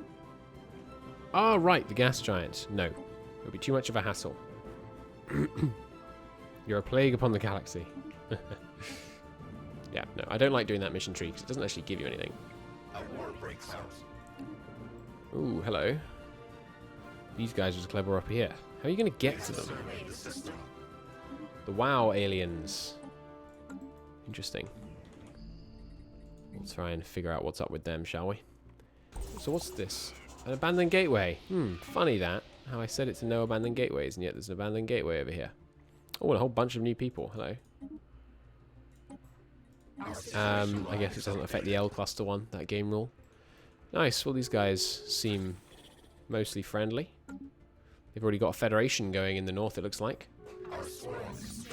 Ah, right, the gas giant. No, it would be too much of a hassle. You're a plague upon the galaxy. Yeah, no, I don't like doing that mission tree because it doesn't actually give you anything. A war breaks out. Ooh, hello. These guys are clever up here. How are you going to get to them? Survey the system. The WoW aliens. Interesting. We'll try and figure out what's up with them, shall we? So what's this? An abandoned gateway. Funny that. How I said it's no abandoned gateways, and yet there's an abandoned gateway over here. Oh, and a whole bunch of new people. Hello. I guess it doesn't affect the L cluster one, that game rule. Nice. Well, these guys seem mostly friendly. They've already got a federation going in the north, it looks like.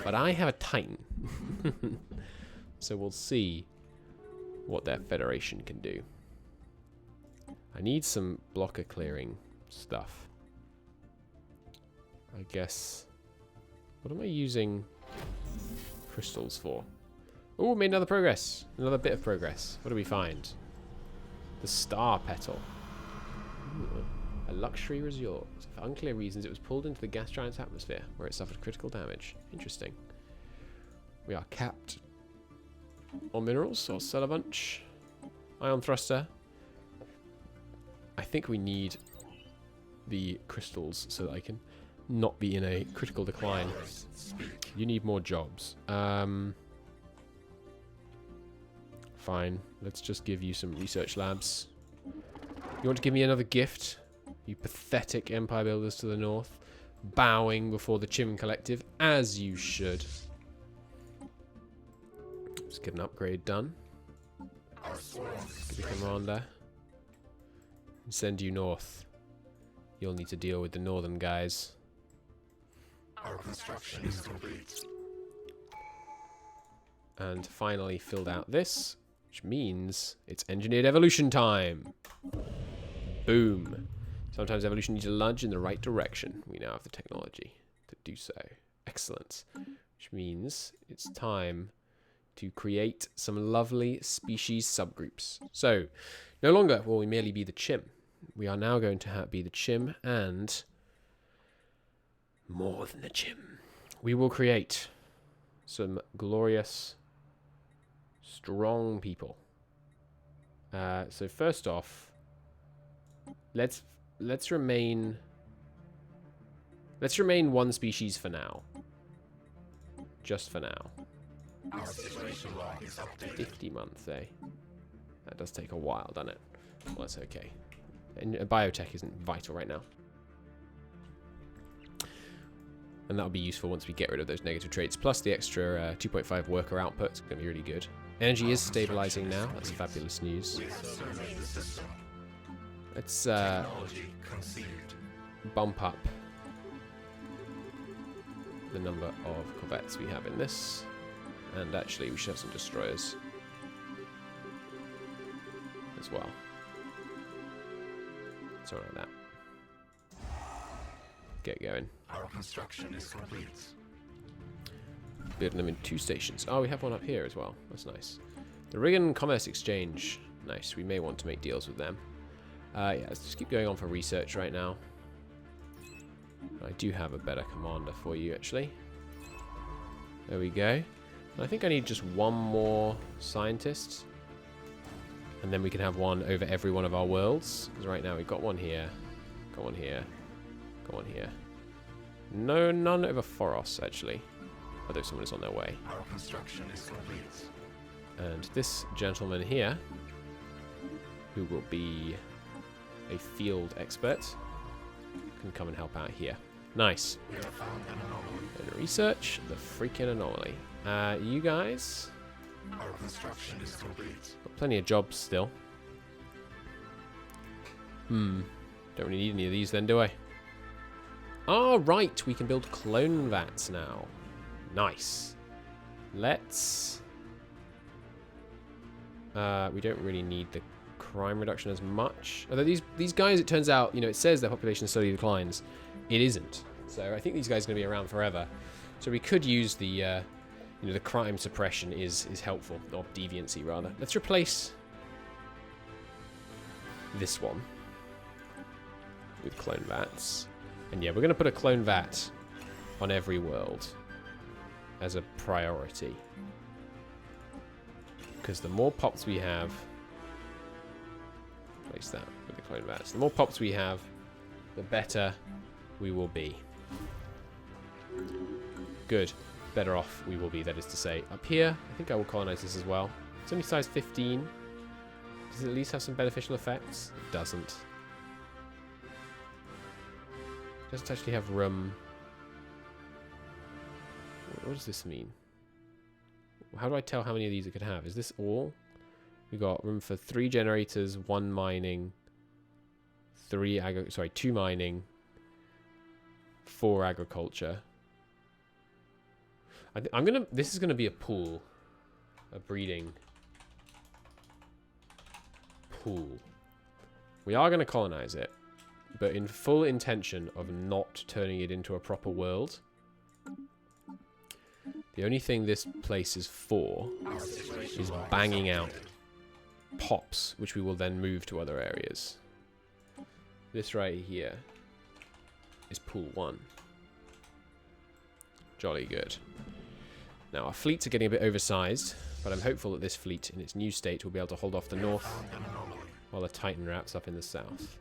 But I have a Titan. So we'll see what their federation can do. I need some blocker clearing stuff. I guess... What am I using crystals for? Oh, made another progress. Another bit of progress. What do we find? The Star Petal. Ooh, a luxury resort. So for unclear reasons, it was pulled into the gas giant's atmosphere, where it suffered critical damage. Interesting. We are capped on minerals, so I'll sell a bunch. Ion thruster. I think we need the crystals so that I can not be in a critical decline. You need more jobs. Fine. Let's just give you some research labs. You want to give me another gift? You pathetic empire builders to the north. Bowing before the Chimm Collective, as you should. Let's get an upgrade done. Get the commander. And send you north. You'll need to deal with the northern guys. Our construction is complete. And finally filled out this, which means it's engineered evolution time. Boom. Sometimes evolution needs a lunge in the right direction. We now have the technology to do so. Excellent. Which means it's time to create some lovely species subgroups. So, no longer will we merely be the Chimm. We are now going to be the Chimm and more than the Chimm. We will create some glorious, strong people. So first off, let's remain one species for now. Just for now. Our situation log is updated. 50 months, eh? That does take a while, doesn't it? Well, that's okay. And biotech isn't vital right now. And that'll be useful once we get rid of those negative traits. Plus the extra 2.5 worker output is going to be really good. Energy is stabilizing now. That's fabulous news. Let's bump up the number of corvettes we have in this. And actually, we should have some destroyers as well. Something like that. Get going. Our construction is complete. Building them in 2 stations. Oh, we have one up here as well. That's nice. The Rigan Commerce Exchange. Nice. We may want to make deals with them. Yeah, let's just keep going on for research right now. I do have a better commander for you, actually. There we go. I think I need just one more scientist. And then we can have one over every one of our worlds. Because right now we've got one here. Got one here. Got one here. No, none over Foros, actually. Although someone is on their way. Our construction is complete. And this gentleman here, who will be a field expert, can come and help out here. Nice. We have found an anomaly. And research the freaking anomaly. You guys... Our construction is complete. Got plenty of jobs still. Don't really need any of these then, do I? Ah, right. We can build clone vats now. Nice. Let's... we don't really need the crime reduction as much. Although these guys, it turns out, you know, it says their population slowly declines. It isn't. So I think these guys are going to be around forever. So we could use the, you know, the crime suppression is helpful, or deviancy rather. Let's replace this one with clone vats. And yeah, we're going to put a clone vat on every world as a priority. Because the more pops we have... Replace that with the clone vats. The more pops we have, the better we will be. Good. Better off we will be, that is to say. Up here, I think I will colonize this as well. It's only size 15. Does it at least have some beneficial effects? It doesn't. It doesn't actually have room. What does this mean? How do I tell how many of these it could have? Is this all? We got room for 3 generators, 1 mining, 2 mining, 4 agriculture. This is gonna be a pool, a breeding pool. We are gonna colonize it, but in full intention of not turning it into a proper world. The only thing this place is for is banging out pops, which we will then move to other areas. This right here is pool 1. Jolly good. Now, our fleets are getting a bit oversized, but I'm hopeful that this fleet, in its new state, will be able to hold off the north while the Titan wraps up in the south.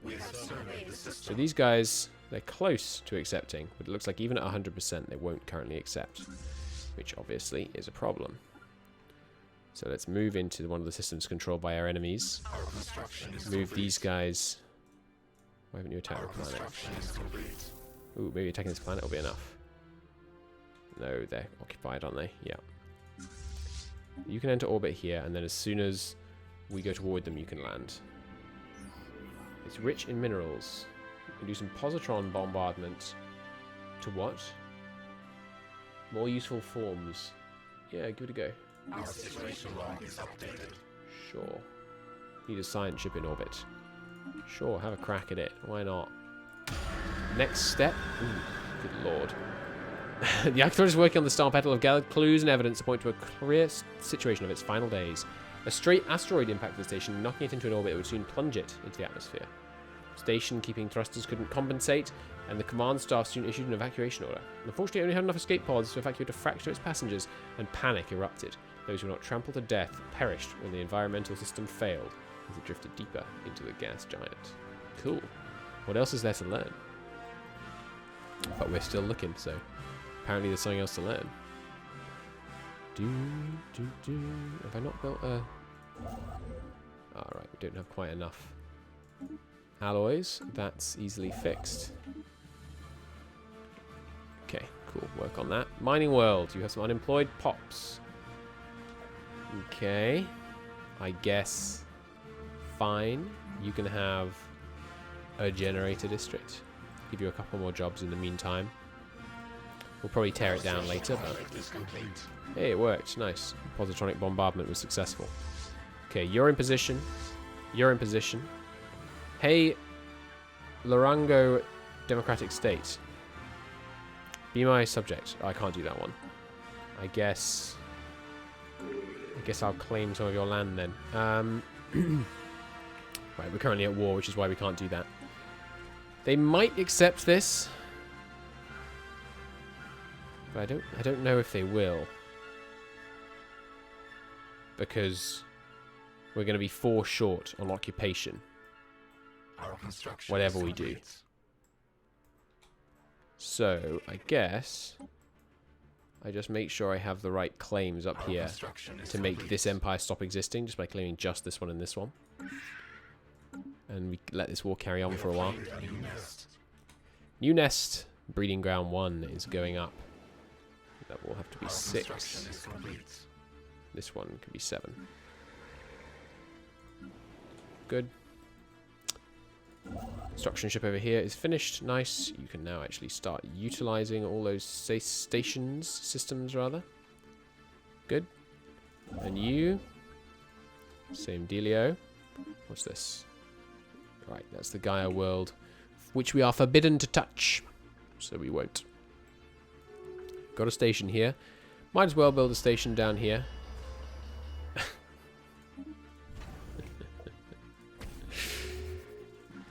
So these guys, they're close to accepting, but it looks like even at 100% they won't currently accept, which obviously is a problem. So let's move into one of the systems controlled by our enemies. Move these guys. Why haven't you attacked the planet? Ooh, maybe attacking this planet will be enough. No, they're occupied, aren't they? Yeah. You can enter orbit here, and then as soon as we go toward them, you can land. It's rich in minerals. You can do some positron bombardment. To what? More useful forms. Yeah, give it a go. Our situation log is updated. Sure. Need a science ship in orbit. Sure, have a crack at it. Why not? Next step. Ooh, good lord. The Actor is working on the star petal of gathered clues and evidence to point to a clear situation of its final days. A straight asteroid impacted the station, knocking it into an orbit that would soon plunge it into the atmosphere. Station keeping thrusters couldn't compensate, and the command staff soon issued an evacuation order. Unfortunately, it only had enough escape pods to evacuate a fraction of its passengers, and panic erupted. Those who were not trampled to death perished when the environmental system failed, as it drifted deeper into the gas giant. Cool. What else is there to learn? But we're still looking, so apparently there's something else to learn. Have I not built a... Alright, we don't have quite enough alloys. That's easily fixed. Okay, cool. Work on that. Mining world. You have some unemployed pops. Okay. I guess... Fine. You can have a generator district. Give you a couple more jobs in the meantime. We'll probably tear it down later, but... Hey, it worked. Nice. Positronic bombardment was successful. Okay, you're in position. You're in position. Hey, Lorango Democratic State. Be my subject. Oh, I can't do that one. I guess I'll claim some of your land then. Right, we're currently at war, which is why we can't do that. They might accept this, but I don't know if they will, because we're going to be 4 short on occupation. Whatever we do. So I guess I just make sure I have the right claims up here to make this empire stop existing, just by claiming just this one and this one. And we let this war carry on for a while. New nest, breeding ground 1 is going up. That will have to be 6. This one can be 7. Good. Construction ship over here is finished. Nice. You can now actually start utilizing all those systems rather. Good. And you, same dealio. What's this? Right, that's the Gaia world, which we are forbidden to touch, so we won't. Got a station here. Might as well build a station down here.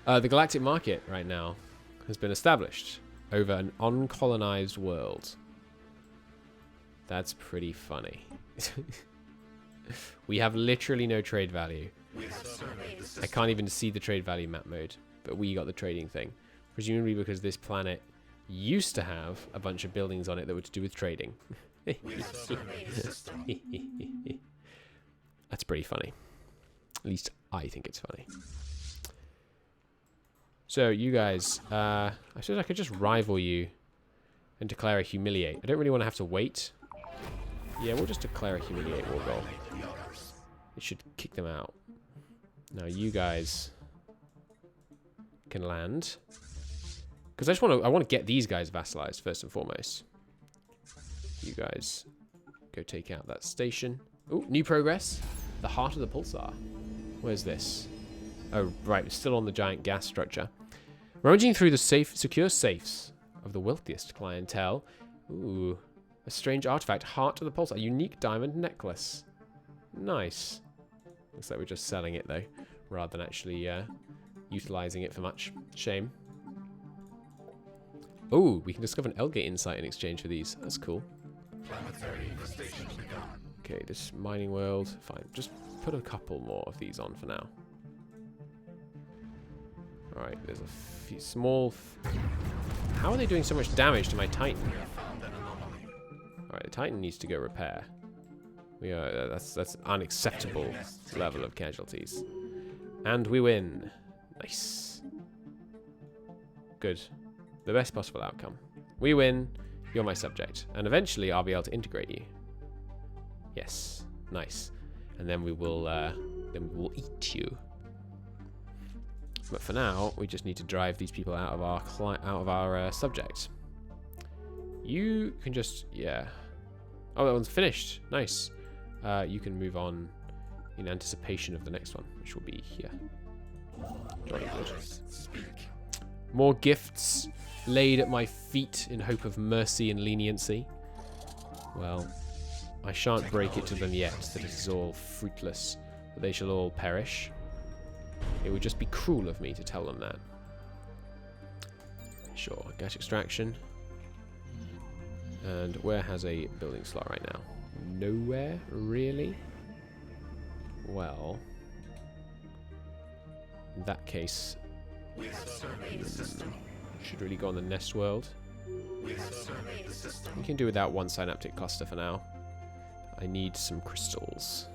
The galactic market right now has been established over an uncolonized world. That's pretty funny. We have literally no trade value. I can't even see the trade value map mode, but we got the trading thing. Presumably because this planet used to have a bunch of buildings on it that were to do with trading. That's pretty funny. At least I think it's funny. So, you guys, I suppose I could just rival you and declare a humiliate. I don't really want to have to wait. Yeah, we'll just declare a humiliate war goal. It should kick them out. Now you guys can land. Because I want to get these guys vassalized first and foremost. You guys go take out that station. Oh, new progress. The heart of the pulsar. Where's this? Oh, right. It's still on the giant gas structure. Rummaging through the secure safes of the wealthiest clientele. Ooh. A strange artifact. Heart of the pulsar. A unique diamond necklace. Nice. Looks like we're just selling it, though, rather than actually utilizing it for much. Shame. Oh, we can discover an Elgate insight in exchange for these. That's cool. Okay, this mining world. Fine. Just put a couple more of these on for now. Alright, there's a few small... How are they doing so much damage to my Titan? Alright, the Titan needs to go repair. We are that's unacceptable level of casualties. And we win. Nice. Good. The best possible outcome. We win. You're my subject. And eventually I'll be able to integrate you. Yes. Nice. And then we will eat you. But for now, we just need to drive these people out of our subject. You can just, yeah. Oh, that one's finished. Nice. You can move on in anticipation of the next one, which will be here. Jolly good. More gifts laid at my feet in hope of mercy and leniency. Well, I shan't break it to them yet that it is all fruitless, that they shall all perish. It would just be cruel of me to tell them that. Sure, gas extraction. And where has a building slot right now? Nowhere, really? Well, in that case, should really go on the nest world. We can do without one synaptic cluster for now. I need some crystals.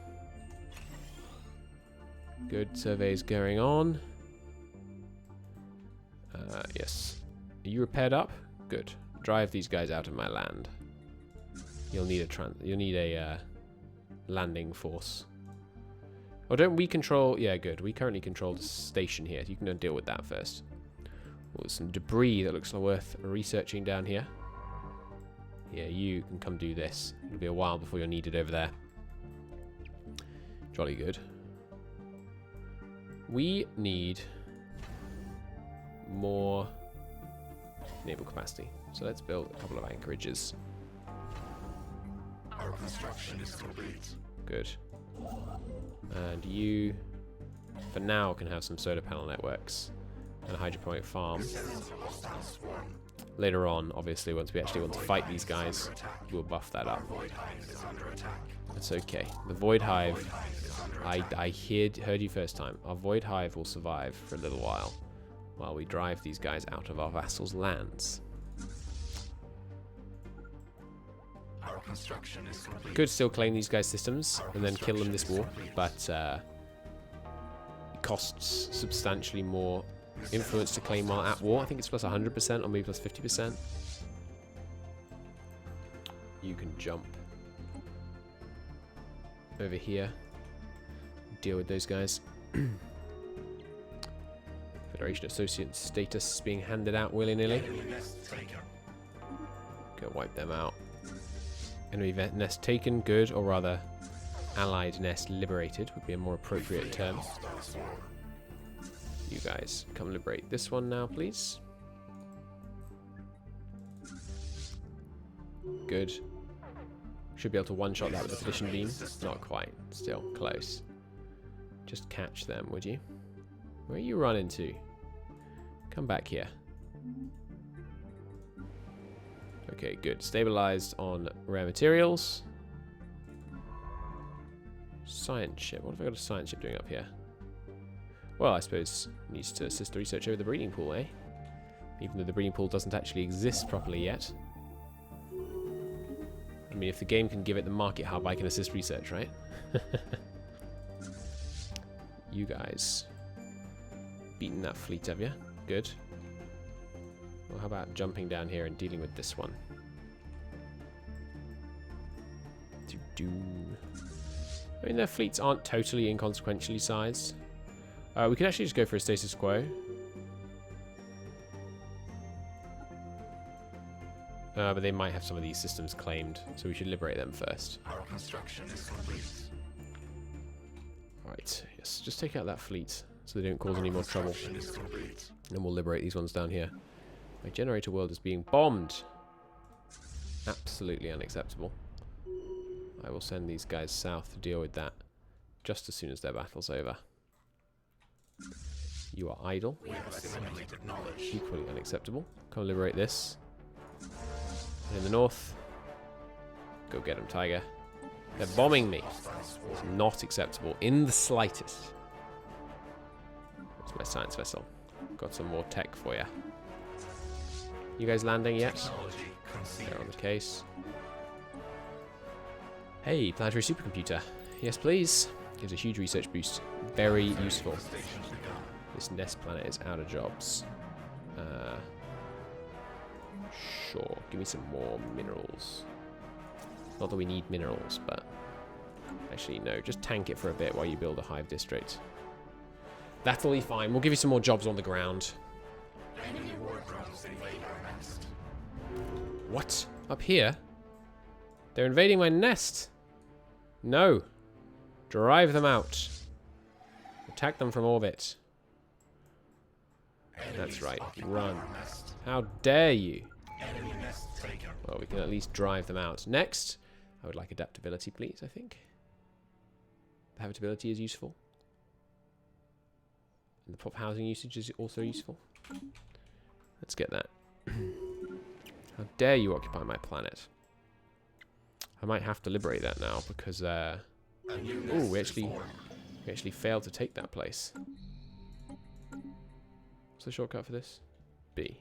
Good, surveys going on. Yes. Are you repaired up? Good. Drive these guys out of my land. You'll need a landing force. Or don't we control? Yeah, good. We currently control the station here. You can deal with that first. Oh, there's some debris that looks worth researching down here. Yeah, you can come do this. It'll be a while before you're needed over there. Jolly good. We need more naval capacity. So let's build a couple of anchorages. Our construction is complete. Good. And you, for now, can have some solar panel networks and a hydroponic farm. Later on, obviously, once we actually want to fight these guys, we'll buff that up. That's okay. The Void Hive, I heard you first time. Our Void Hive will survive for a little while we drive these guys out of our vassals' lands. Our construction is complete. Could still claim these guys' systems and then kill them this war, but it costs substantially more influence to claim while at war. I think it's plus 100% or maybe plus 50%. You can jump over here, deal with those guys. Federation Associate status being handed out willy-nilly. Go wipe them out. Enemy nest taken, good, or rather allied nest liberated would be a more appropriate term. You guys come liberate this one now, please. Good. Should be able to one-shot that with the Perdition Beam. Not quite. Still close. Just catch them, would you? Where are you running to? Come back here. Okay, good. Stabilized on rare materials. Science ship. What have I got a science ship doing up here? Well, I suppose it needs to assist the research over the breeding pool, eh? Even though the breeding pool doesn't actually exist properly yet. I mean, if the game can give it the market hub, I can assist research, right? You guys. Beaten that fleet, have you? Good. Well, how about jumping down here and dealing with this one? I mean, their fleets aren't totally inconsequentially sized. We could actually just go for a status quo. But they might have some of these systems claimed, so we should liberate them first. Our construction is complete. Alright, yes, just take out that fleet so they don't cause any more trouble. And then we'll liberate these ones down here. My generator world is being bombed. Absolutely unacceptable. I will send these guys south to deal with that just as soon as their battle's over. You are idle. We have assimilated knowledge. Equally unacceptable. Come liberate this. And in the north, go get them, Tiger. They're bombing me. It's not acceptable in the slightest. Where's my science vessel? Got some more tech for you. You guys landing yet? They're on the case. Hey, planetary supercomputer. Yes, please. Gives a huge research boost. Very useful. This nest planet is out of jobs. Sure, give me some more minerals. Not that we need minerals, but actually no, just tank it for a bit while you build a hive district. That'll be fine. We'll give you some more jobs on the ground. What? Up here? They're invading my nest. No. Drive them out. Attack them from orbit. That's right. Run. How dare you? Well, we can at least drive them out. Next, I would like adaptability, please, I think. Habitability is useful. And the prop housing usage is also useful. Let's get that. How dare you occupy my planet? I might have to liberate that now because ooh, we actually failed to take that place. What's the shortcut for this? B.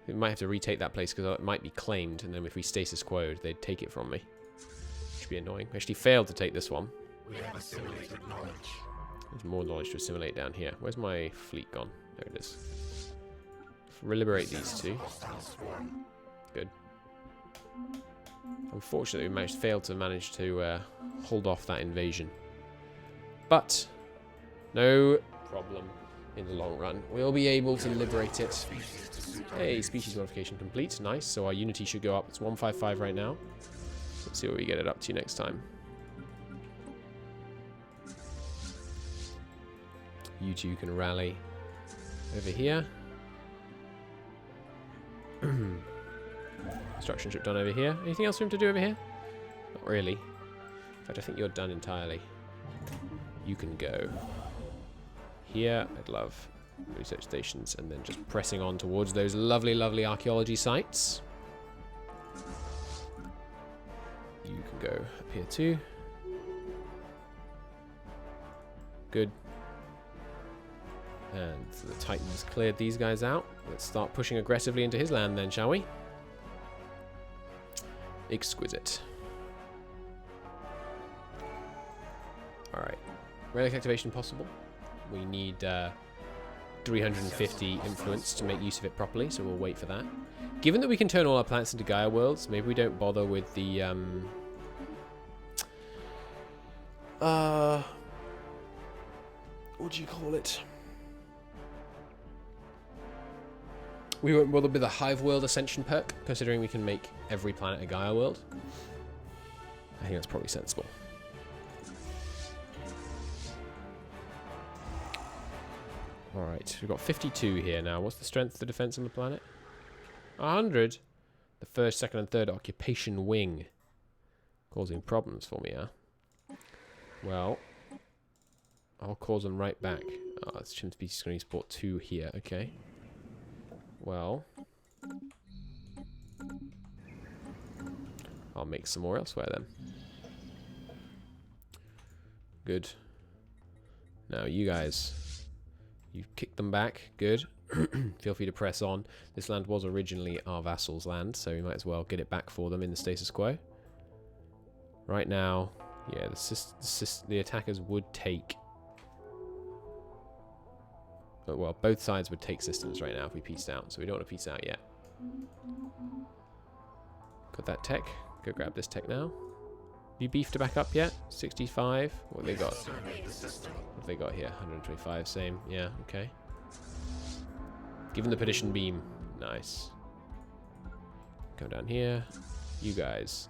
We might have to retake that place because it might be claimed, and then if we status quo'd, they'd take it from me. Which would be annoying. We actually failed to take this one. We have assimilated knowledge. There's more knowledge to assimilate down here. Where's my fleet gone? There it is. Liberate these two. Good. Unfortunately, we failed to manage to hold off that invasion. But no problem in the long run. We'll be able to liberate it. Hey, species modification complete. Nice. So our unity should go up. It's 155 right now. Let's see what we get it up to next time. You two can rally over here. Construction ship done over here. Anything else for him to do over here? Not really. In fact, I think you're done entirely. You can go here. I'd love research stations, and then just pressing on towards those lovely, lovely archaeology sites. You can go up here too. Good. And the Titans cleared these guys out. Let's start pushing aggressively into his land then, shall we? Exquisite. Alright. Relic activation possible. We need 350 influence to make use of it properly, so we'll wait for that. Given that we can turn all our planets into Gaia worlds, maybe we don't bother with the what do you call it? We won't bother with the Hive World Ascension perk, considering we can make every planet a Gaia world. I think that's probably sensible. Alright, we've got 52 here now. What's the strength of the defense on the planet? 100? The first, second, and third occupation wing. Causing problems for me, huh? Well, I'll cause them right back. Oh, that's Chimm species going to support 2 here. Okay. Well, I'll make some more elsewhere then. Good. Now you guys, you've kicked them back. Good. Feel free to press on. This land was originally our vassal's land, so we might as well get it back for them in the status quo. Right now, yeah, the attackers would take... Well, both sides would take systems right now if we pieced out, so we don't want to piece out yet. Got that tech. Go grab this tech now. You beefed it back up yet? 65. What have they got? What have they got here? 125. Same. Yeah. Okay. Given the petition beam. Nice. Come down here. You guys.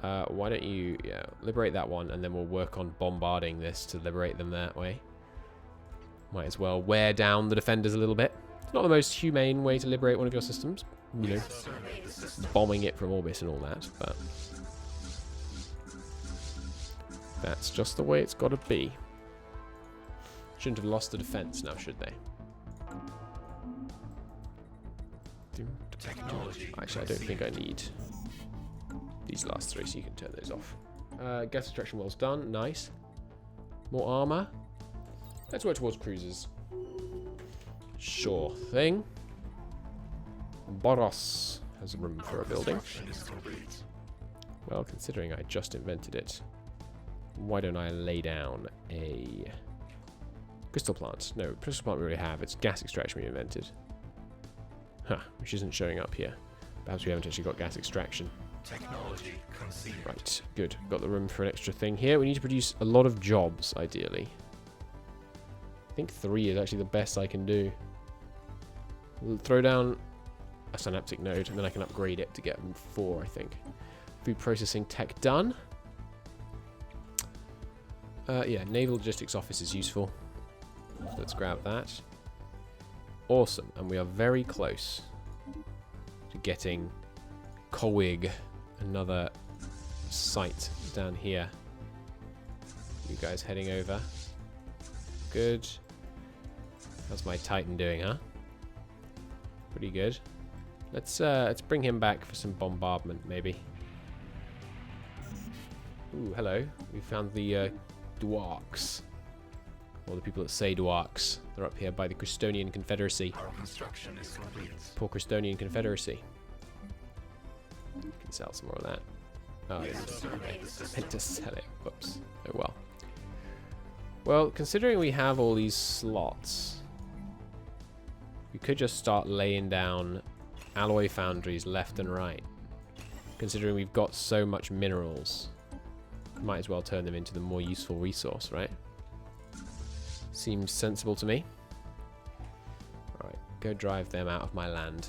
Why don't you, liberate that one, and then we'll work on bombarding this to liberate them that way. Might as well wear down the defenders a little bit. It's not the most humane way to liberate one of your systems, you know, bombing it from orbit and all that, but that's just the way it's got to be. Shouldn't have lost the defense now, should they? Actually, I don't think I need these last three, so you can turn those off. Gas extraction well's done. Nice. More armor. Let's work towards cruisers. Sure thing. Boros has room for a building. Well, considering I just invented it, why don't I lay down a crystal plant? No, crystal plant we already have. It's gas extraction we invented. Huh, which isn't showing up here. Perhaps we haven't actually got gas extraction. Technology conceived. Right, good. Got the room for an extra thing here. We need to produce a lot of jobs, ideally. I think 3 is actually the best I can do. We'll throw down a synaptic node, and then I can upgrade it to get 4, I think. Food processing tech done. Yeah, naval logistics office is useful. So let's grab that. Awesome, and we are very close to getting Kowig, another site down here. You guys heading over. Good. How's my Titan doing, huh? Pretty good. Let's bring him back for some bombardment, maybe. Ooh, hello. We found the Dwarks. Or the people that say Dwarks. They're up here by the Crystonian Confederacy. Our construction is complete. Poor Crystonian Confederacy. You can sell some more of that. Oh, I meant to sell it. Whoops. Oh well. Well, considering we have all these slots, we could just start laying down alloy foundries left and right. Considering we've got so much minerals, might as well turn them into the more useful resource, right? Seems sensible to me. Alright, go drive them out of my land.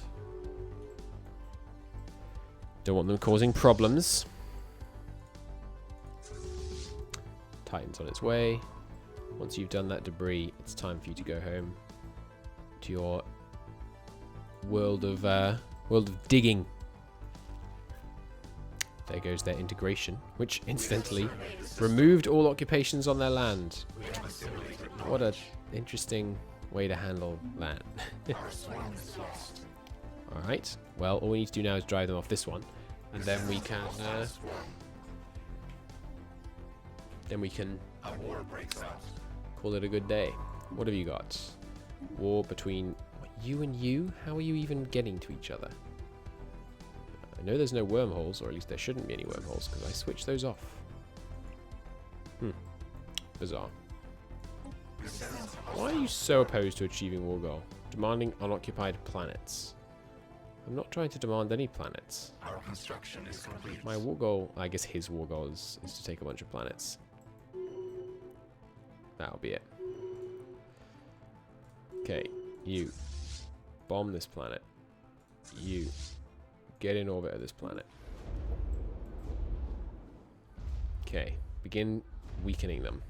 Don't want them causing problems. Titan's on its way. Once you've done that debris, it's time for you to go home to your world of digging. There goes their integration, which incidentally removed all occupations on their land. What a interesting way to handle that. Alright, well, all we need to do now is drive them off this one, and then we can A war breaks out. call it a good day. What have you got? War between you and you? How are you even getting to each other? I know there's no wormholes, or at least there shouldn't be any wormholes, because I switched those off. Bizarre. Why are you so opposed to achieving war goal? Demanding unoccupied planets. I'm not trying to demand any planets. Our construction is complete. My war goal, I guess his war goal is to take a bunch of planets. That'll be it. Okay, you. Bomb this planet. You. Get in orbit of this planet. Okay, begin weakening them.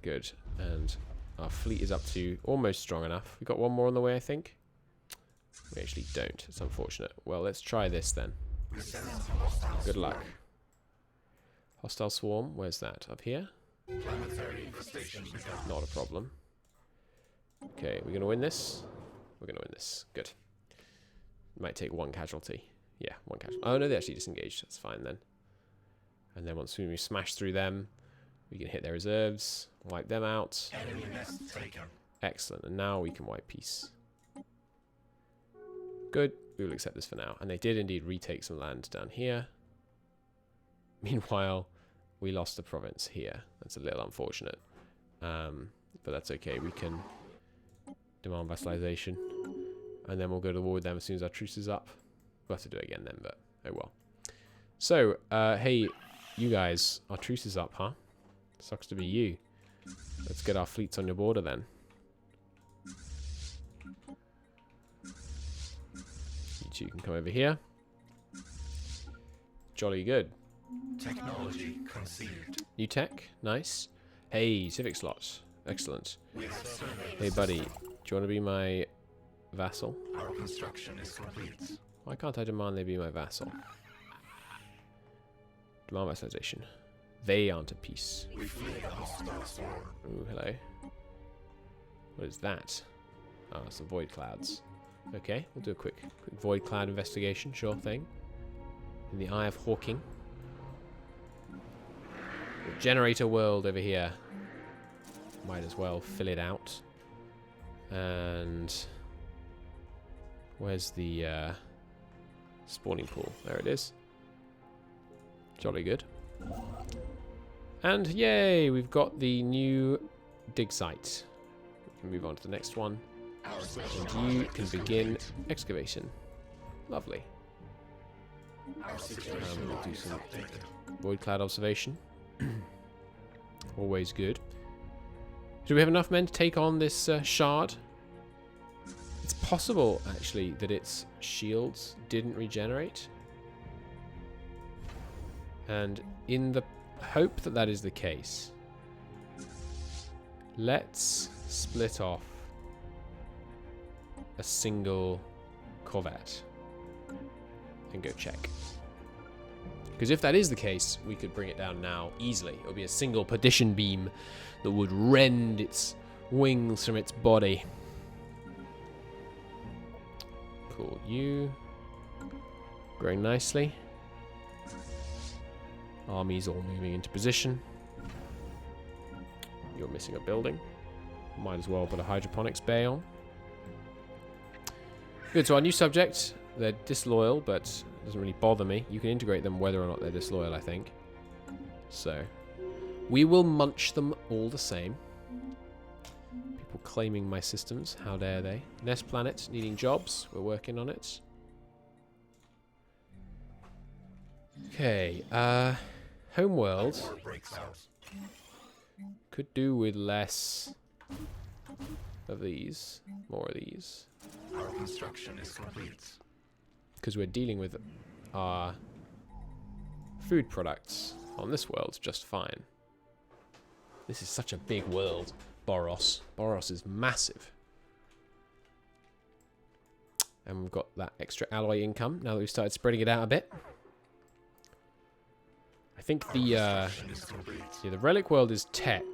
Good, and our fleet is up to almost strong enough. We've got one more on the way, I think. We actually don't. It's unfortunate. Well, let's try this then. Good luck. Hostile swarm. Where's that? Up here? Not a problem. Okay, we're going to win this. We're going to win this. Good. Might take 1 casualty. Yeah, 1 casualty. Oh, no, they actually disengaged. That's fine then. And then once we smash through them, we can hit their reserves, wipe them out. Enemy nest taken. Excellent. And now we can wipe peace. Good. We will accept this for now. And they did indeed retake some land down here. Meanwhile, we lost the province here. That's a little unfortunate. But that's okay. We can demand vassalization. And then we'll go to war with them as soon as our truce is up. We'll have to do it again then, but oh well. So, hey, you guys, our truce is up, huh? Sucks to be you. Let's get our fleets on your border then. You two can come over here. Jolly good. Technology conceived. New tech, nice. Hey, civic slots, excellent. Hey buddy, do you want to be my vassal? Our construction is complete. Why can't I demand they be my vassal? Demand vassalization. They aren't at peace. We flee the hostile storm. Ooh, hello. What is that? Oh, it's the void clouds. Okay, we'll do a quick void cloud investigation, sure thing. In the Eye of Hawking. The generator world over here. Might as well fill it out. And where's the spawning pool? There it is. Jolly good. And yay, we've got the new dig site. We can move on to the next one. And you can begin excavation. Lovely. We'll do some void cloud observation. Always good. Do we have enough men to take on this shard? It's possible, actually, that its shields didn't regenerate. And in the hope that that is the case, let's split off a single corvette and go check. Because if that is the case, we could bring it down now easily. It would be a single perdition beam that would rend its wings from its body. Cool. You growing nicely. Armies all moving into position. You're missing a building. Might as well put a hydroponics bay on. Good, so our new subject, they're disloyal, but it doesn't really bother me. You can integrate them whether or not they're disloyal, I think. So, we will munch them all the same. People claiming my systems, how dare they. Nest planet, needing jobs, we're working on it. Okay, homeworld could do with less of these, more of these. Our construction is complete. Because we're dealing with our food products on this world just fine. This is such a big world, Boros. Boros is massive. And we've got that extra alloy income now that we've started spreading it out a bit. I think the relic world is tech,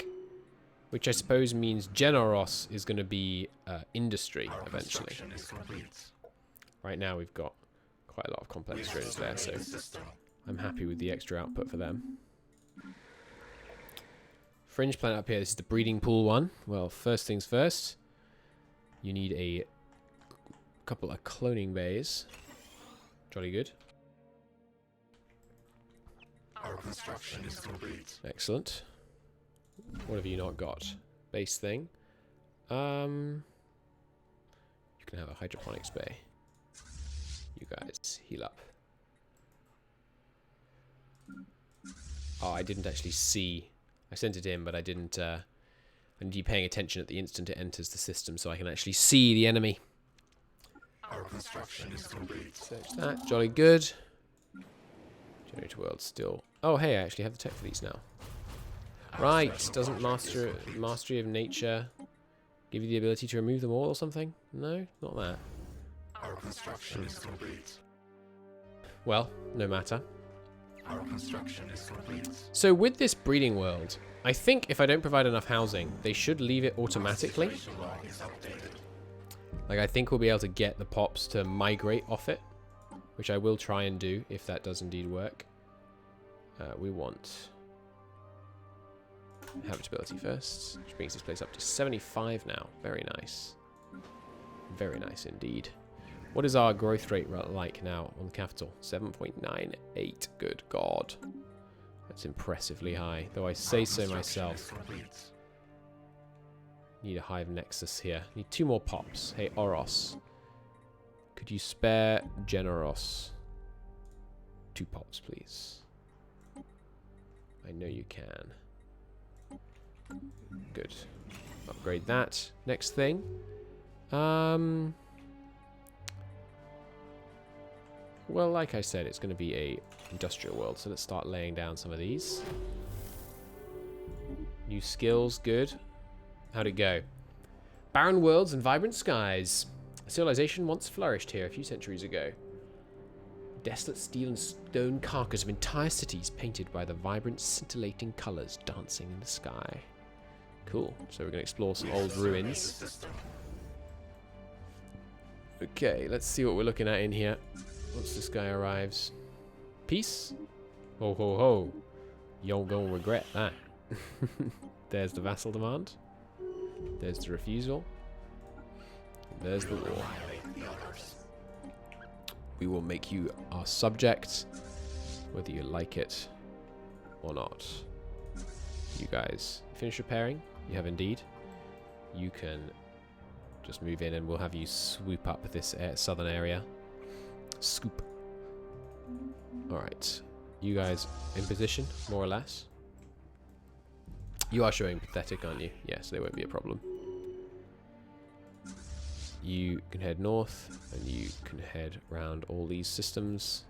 which I suppose means Generos is going to be industry eventually. Right now we've got quite a lot of complex drones there, so I'm happy with the extra output for them. Fringe planet up here, this is the breeding pool one. Well, first things first, you need a couple of cloning bays. Jolly good. Our construction is complete. Excellent. What have you not got? Base thing. You can have a hydroponics bay. You guys, heal up. Oh, I didn't actually see. I sent it in, but I didn't. I need to be paying attention at the instant it enters the system so I can actually see the enemy. Our construction is complete. Search that. Jolly good. Generator world still. Oh, hey, I actually have the tech for these now. Right. Doesn't mastery of nature give you the ability to remove them all or something? No, not that. Our construction is complete. Well, no matter. Our construction is complete. So with this breeding world, I think if I don't provide enough housing, they should leave it automatically. Log is updated. Like, I think we'll be able to get the pops to migrate off it, which I will try and do if that does indeed work. We want habitability first, which brings this place up to 75 now. Very nice. Very nice indeed. What is our growth rate like now on the capital? 7.98. Good God. That's impressively high, though I say so myself. Need a hive nexus here. Need 2 more pops. Hey, Oros. Could you spare Generos 2 pots, please? I know you can. Good. Upgrade that. Next thing. Well, like I said, it's going to be a industrial world, so let's start laying down some of these. New skills, good. How'd it go? Barren worlds and vibrant skies. Civilization once flourished here a few centuries ago. Desolate steel and stone carcass of entire cities painted by the vibrant, scintillating colours dancing in the sky. Cool. So we're going to explore some old ruins. Okay, let's see what we're looking at in here once this guy arrives. Peace? Ho ho ho. You're gonna regret that. There's the vassal demand. There's the refusal. There's the war. We will make you our subject, whether you like it or not. You guys finish repairing? You have indeed. You can just move in and we'll have you swoop up this southern area. Scoop. Alright. You guys in position, more or less. You are showing pathetic, aren't you? Yes, there won't be a problem. You can head north, and you can head around all these systems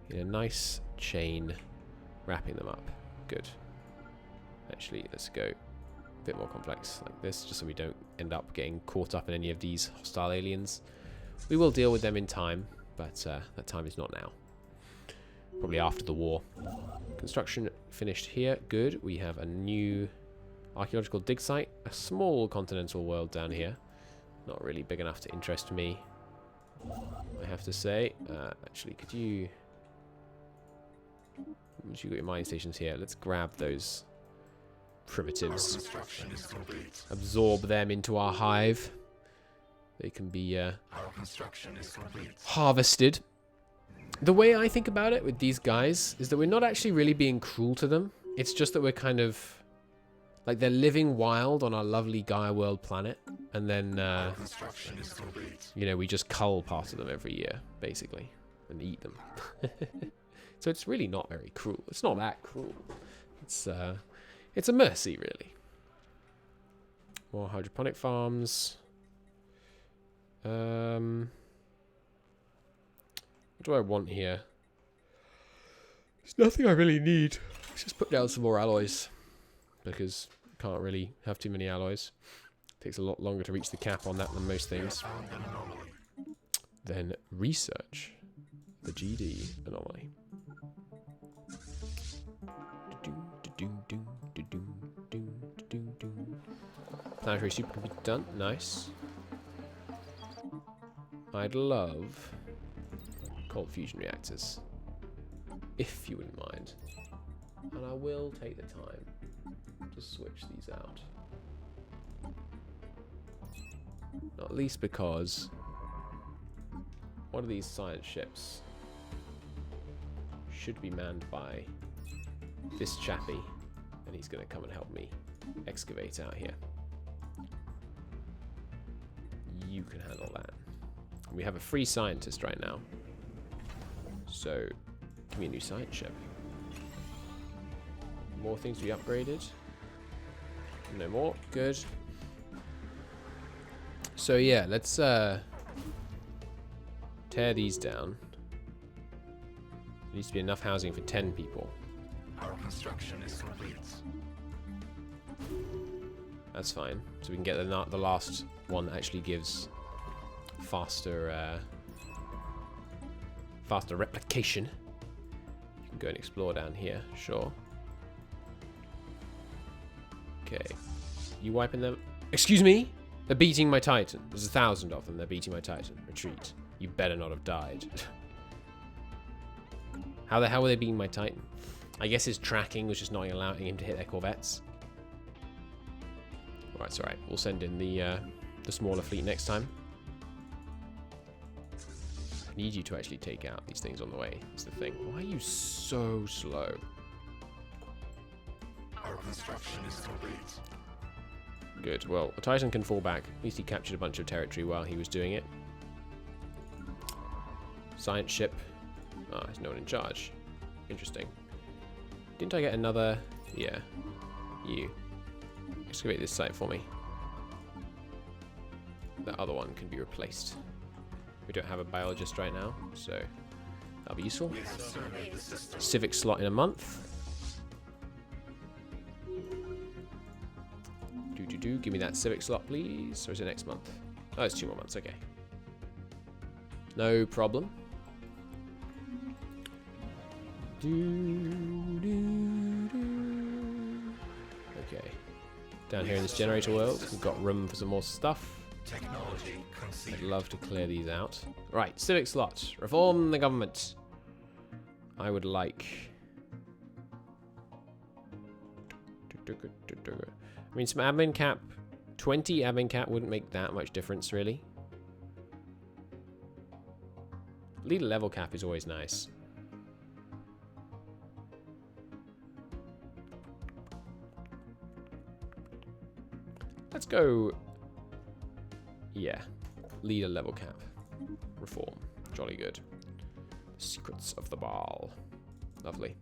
in a nice chain, wrapping them up. Good. Actually, let's go a bit more complex like this, just so we don't end up getting caught up in any of these hostile aliens. We will deal with them in time, but that time is not now. Probably after the war. Construction finished here. Good. We have a new archaeological dig site. A small continental world down here. Not really big enough to interest me, I have to say. Actually, could you... Once you got your mining stations here, let's grab those primitives. Absorb them into our hive. They can be harvested. The way I think about it with these guys is that we're not actually really being cruel to them. It's just that we're kind of... like, they're living wild on our lovely Gaia world planet. And then, you know, we just cull part of them every year, basically. And eat them. So it's really not very cruel. It's not that cruel. It's a mercy, really. More hydroponic farms. What do I want here? There's nothing I really need. Let's just put down some more alloys. Because can't really have too many alloys. Takes a lot longer to reach the cap on that than most things. Then research the GD anomaly. Planetary supercomputer done. Nice. I'd love cold fusion reactors, if you wouldn't mind. And I will take the time to switch these out. Not least because one of these science ships should be manned by this chappie, and he's going to come and help me excavate out here. You can handle that. We have a free scientist right now, so give me a new science ship. More things to be upgraded. No more. Good. So yeah, let's tear these down. There needs to be enough housing for 10 people. Our construction is complete. That's fine. So we can get the last one that actually gives faster faster replication. You can go and explore down here, sure. Okay. You wiping them? Excuse me? They're beating my Titan. There's 1,000 of them. They're beating my Titan. Retreat. You better not have died. How the hell were they beating my Titan? I guess his tracking was just not allowing him to hit their corvettes. Alright, it's alright. We'll send in the smaller fleet next time. I need you to actually take out these things on the way. That's the thing. Why are you so slow? Our construction is complete. Good. Well, the Titan can fall back. At least he captured a bunch of territory while he was doing it. Science ship. Ah, there's no one in charge. Interesting. Didn't I get another? Yeah. You. Excavate this site for me. That other one can be replaced. We don't have a biologist right now, so that'll be useful. Civic slot in a month. Give me that civic slot, please. Or is it next month? Oh, it's 2 more months. Okay. No problem. Okay. Down here in this generator world, we've got room for some more stuff. I'd love to clear these out. Right, civic slot. Reform the government. I would like... I mean, some admin cap. 20 admin cap wouldn't make that much difference, really. Leader level cap is always nice. Let's go... Yeah. Leader level cap. Reform. Jolly good. Secrets of the Baal. Lovely.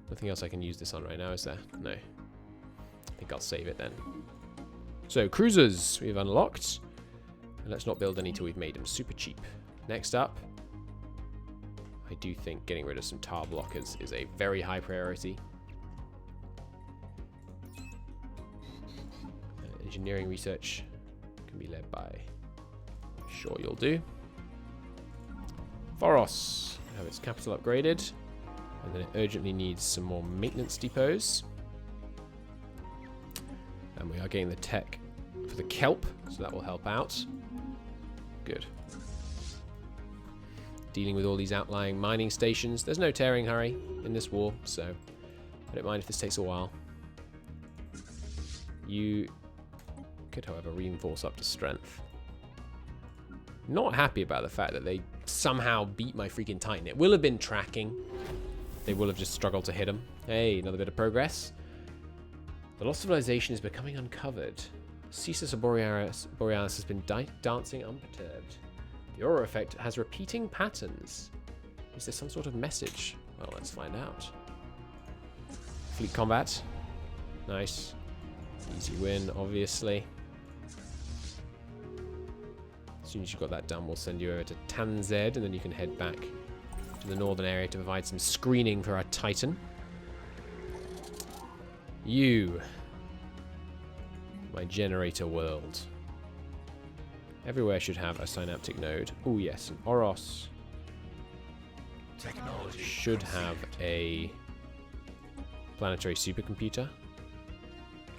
Nothing else I can use this on right now, is there? No. I think I'll save it then. So, cruisers we've unlocked. And let's not build any till we've made them super cheap. Next up, I do think getting rid of some tar blockers is a very high priority. Engineering research can be led by... Sure, you'll do. Foros. Have its capital upgraded. And then it urgently needs some more maintenance depots. And we are getting the tech for the kelp, so that will help out. Good. Dealing with all these outlying mining stations. There's no tearing hurry in this war, so I don't mind if this takes a while. You could, however, reinforce up to strength. Not happy about the fact that they somehow beat my freaking Titan. It will have been tracking. They will have just struggled to hit him. Hey, another bit of progress. The lost civilization is becoming uncovered. Ceasus Borealis has been dancing unperturbed. The aura effect has repeating patterns. Is there some sort of message? Well, let's find out. Fleet combat. Nice. Easy win, obviously. As soon as you've got that done, we'll send you over to Tanzed, and then you can head back to the northern area to provide some screening for our Titan. You. My generator world. Everywhere should have a synaptic node. Oh yes, an Oros should have a planetary supercomputer,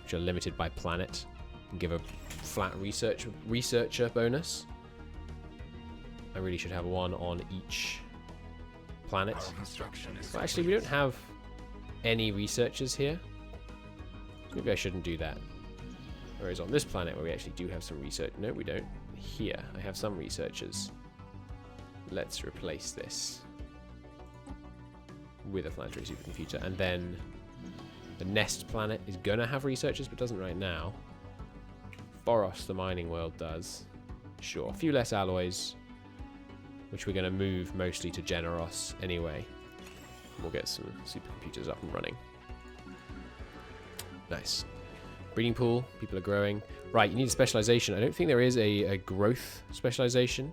which are limited by planet, and give a flat researcher bonus. I really should have one on each planet. Well, actually, we don't have any researchers here. So maybe I shouldn't do that. Whereas on this planet where we actually do have some research... No, we don't. Here, I have some researchers. Let's replace this with a planetary supercomputer. And then the Nest planet is going to have researchers, but doesn't right now. Boros, the mining world, does. Sure, a few less alloys, which we're going to move mostly to Generos anyway. We'll get some supercomputers up and running. Nice. Breeding pool, people are growing. Right, you need a specialization. I don't think there is a growth specialization.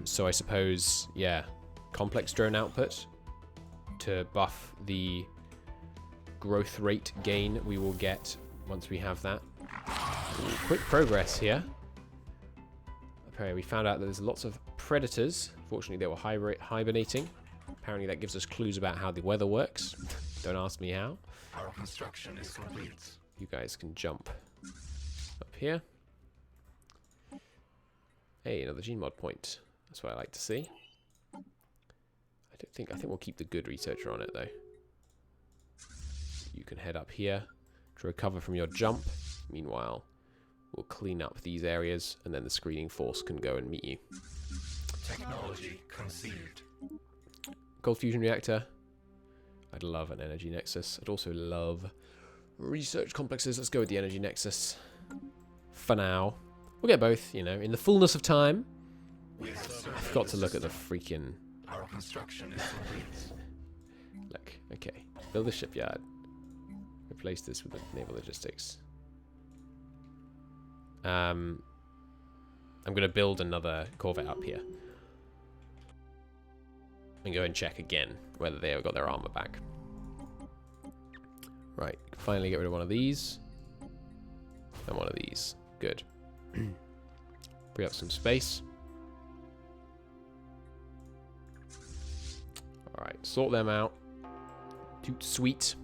So I suppose, yeah, complex drone output to buff the growth rate gain we will get once we have that. Ooh, quick progress here. Okay, we found out that there's lots of predators. Fortunately, they were hibernating. Apparently, that gives us clues about how the weather works. Don't ask me how. Our construction is complete. You guys can jump up here. Hey, another gene mod point. That's what I like to see. I think we'll keep the good researcher on it though. You can head up here to recover from your jump. Meanwhile, we'll clean up these areas, and then the screening force can go and meet you. Technology conceived. Cold fusion reactor. I'd love an energy nexus. I'd also love research complexes. Let's go with the energy nexus for now. We'll get both, you know, in the fullness of time. We have I forgot to look at the freaking... Our construction is complete. Look, okay. Build a shipyard. Replace this with the naval logistics. I'm going to build another corvette up here. And go and check again whether they ever got their armor back. Right, finally get rid of one of these. And one of these. Good. Free up some space. Alright, sort them out. Toot sweet.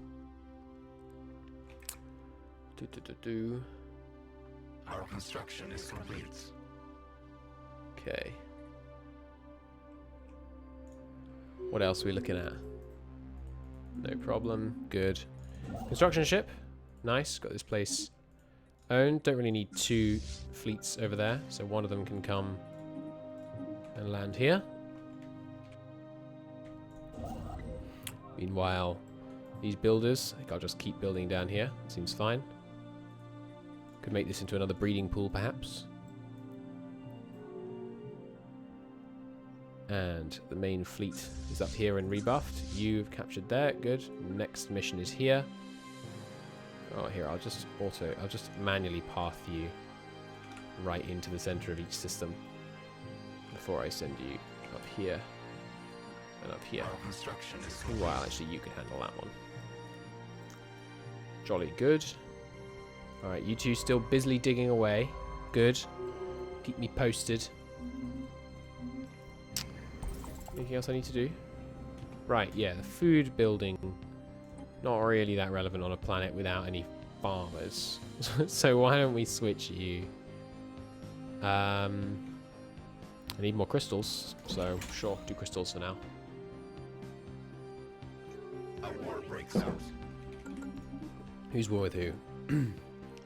Our construction is complete. Okay. What else are we looking at? No problem. Good. Construction ship. Nice. Got this place owned. Don't really need 2 fleets over there, so one of them can come and land here. Meanwhile, these builders, I think I'll just keep building down here. Seems fine. Could make this into another breeding pool, perhaps. And the main fleet is up here and rebuffed. You've captured there. Good. Next mission is here. Oh, here, I'll just manually path you right into the center of each system before I send you up here and up here. Our construction is complete. Well, actually, you can handle that one. Jolly good. Alright, you two still busily digging away. Good. Keep me posted. Anything else I need to do? Right, yeah, the food building. Not really that relevant on a planet without any farmers. So why don't we switch you? I need more crystals, so sure, do crystals for now. A war breaks out. Who's war with who?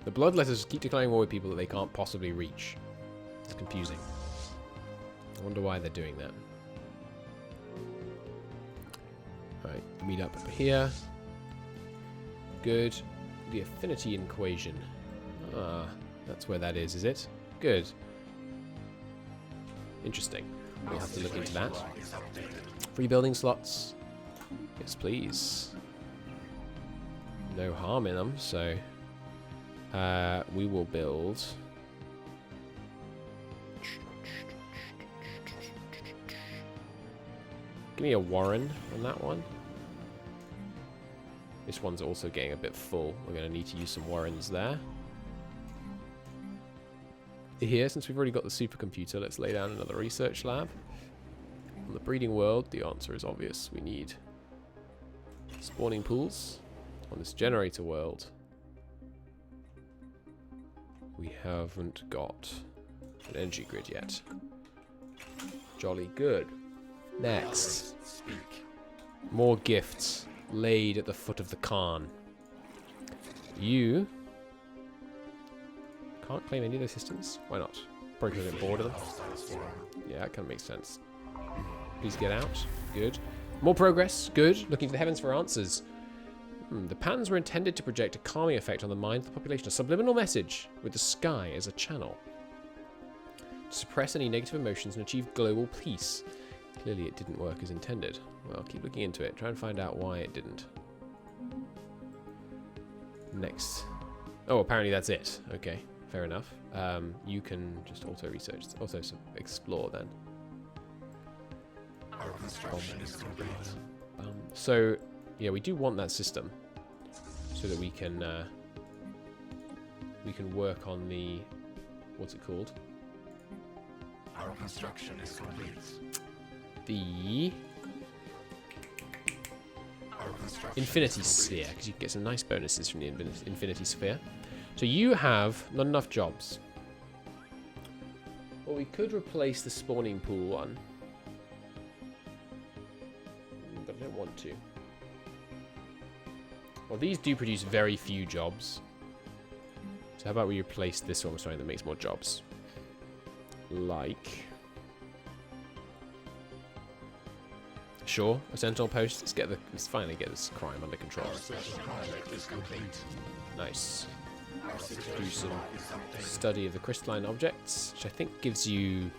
The bloodletters keep declaring war with people that they can't possibly reach. It's confusing. I wonder why they're doing that. Right, meet up here. Good. The affinity equation. Ah, that's where that is it? Good. Interesting. We'll have to look into that. Free building slots. Yes, please. No harm in them, so we will build. Give me a Warren on that one. This one's also getting a bit full. We're going to need to use some Warrens there. Here, since we've already got the supercomputer, let's lay down another research lab. On the breeding world, the answer is obvious. We need spawning pools. On this generator world, we haven't got an energy grid yet. Jolly good. Next. More gifts laid at the foot of the Khan. You can't claim any of those systems. Why not? Probably because I get bored of them. Yeah, that kind of makes sense. Please get out. Good. More progress. Good. Looking to the heavens for answers. The patterns were intended to project a calming effect on the minds of the population. A subliminal message with the sky as a channel. To suppress any negative emotions and achieve global peace. Clearly it didn't work as intended. Well, keep looking into it. Try and find out why it didn't. Next. Oh, apparently that's it. Okay, fair enough. You can just auto-research, explore then. Our construction is complete. So, yeah, we do want that system so that we can work on the, what's it called? Our construction is complete. The Infinity Sphere, because you can get some nice bonuses from the Infinity Sphere. So you have not enough jobs. Well, we could replace the spawning pool one, but I don't want to. Well, these do produce very few jobs. So how about we replace this one with something that makes more jobs? Like... Sure, a sentinel post. Let's finally get this crime under control. Our special project is complete. Nice. do some study of the crystalline objects, which I think gives you...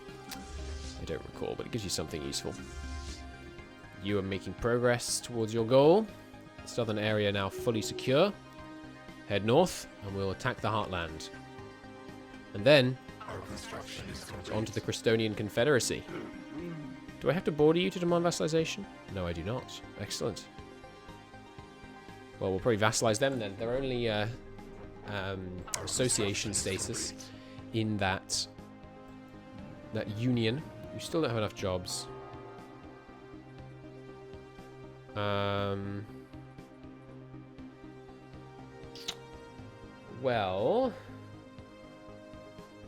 I don't recall, but it gives you something useful. You are making progress towards your goal. Southern area now fully secure. Head north, and we'll attack the Heartland. And then, on to the Crystonian Confederacy. Do I have to border you to demand vassalization? No, I do not. Excellent. Well, we'll probably vassalize them then. They're only association status in that union. We still don't have enough jobs. Well,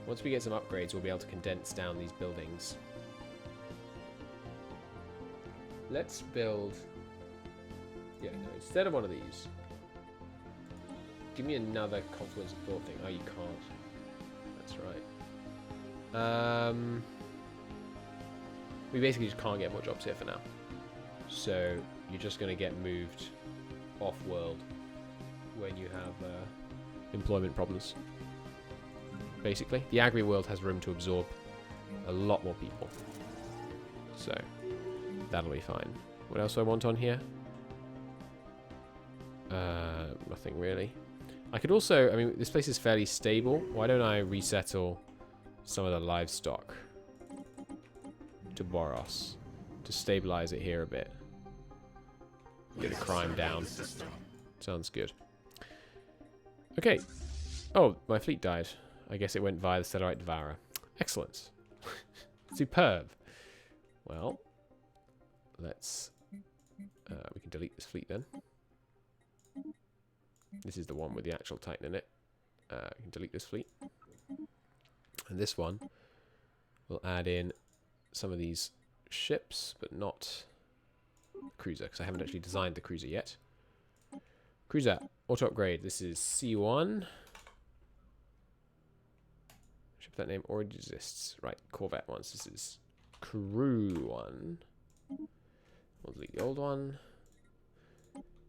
once we get some upgrades, we'll be able to condense down these buildings. Let's build... Yeah, no, instead of one of these, give me another Confluence of Thought thing. Oh, you can't. That's right. We basically just can't get more jobs here for now. So, you're just going to get moved off-world when you have employment problems. Basically. The agri-world has room to absorb a lot more people. So, that'll be fine. What else do I want on here? Nothing really. I could also, I mean, this place is fairly stable. Why don't I resettle some of the livestock to Boros to stabilize it here a bit? Get the crime down. Sounds good. Okay. Oh, my fleet died. I guess it went via the Stellarite Devourer. Excellent. Superb. Well, let's... we can delete this fleet then. This is the one with the actual Titan in it. We can delete this fleet. And this one will add in some of these ships, but not the cruiser, because I haven't actually designed the cruiser yet. Cruiser, auto upgrade. This is C1. Ship that name already exists. Right, Corvette ones. This is Crew 1. We'll delete the old one.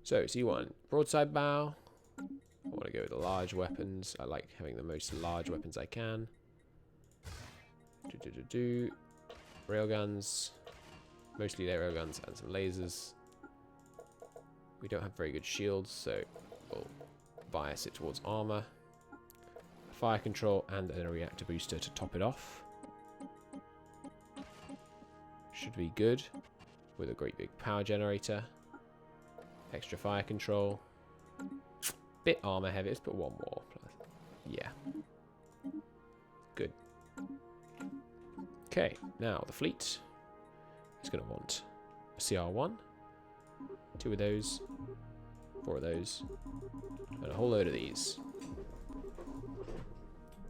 So, C1, broadside bow. I want to go with the large weapons. I like having the most large weapons I can. Railguns. Mostly they're railguns and some lasers. We don't have very good shields, so we'll bias it towards armor. Fire control and then a reactor booster to top it off. Should be good. With a great big power generator. Extra fire control. Bit armor heavy. Let's put one more. Yeah. Good. Okay, now the fleet is going to want a CR1. 2 of those. 4 of those. And a whole load of these.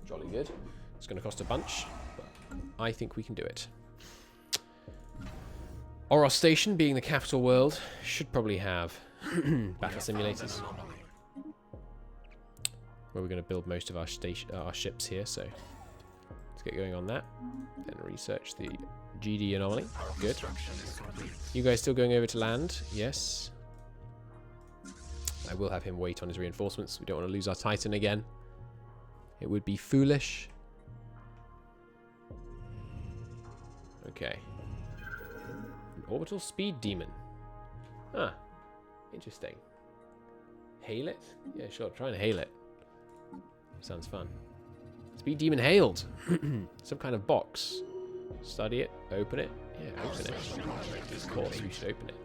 Jolly good. It's going to cost a bunch, but I think we can do it. Oros Station, being the capital world, should probably have battle simulators. Where we're going to build most of our ships here, so let's get going on that. Then research the GD anomaly. Good. You guys still going over to land? Yes. I will have him wait on his reinforcements. We don't want to lose our Titan again. It would be foolish. Okay. An orbital speed demon. Ah. Interesting. Hail it? Yeah, sure. Try and hail it. Sounds fun. Speed demon hailed. Some kind of box. Study it. Open it. Yeah, open it. Of course, we should open it.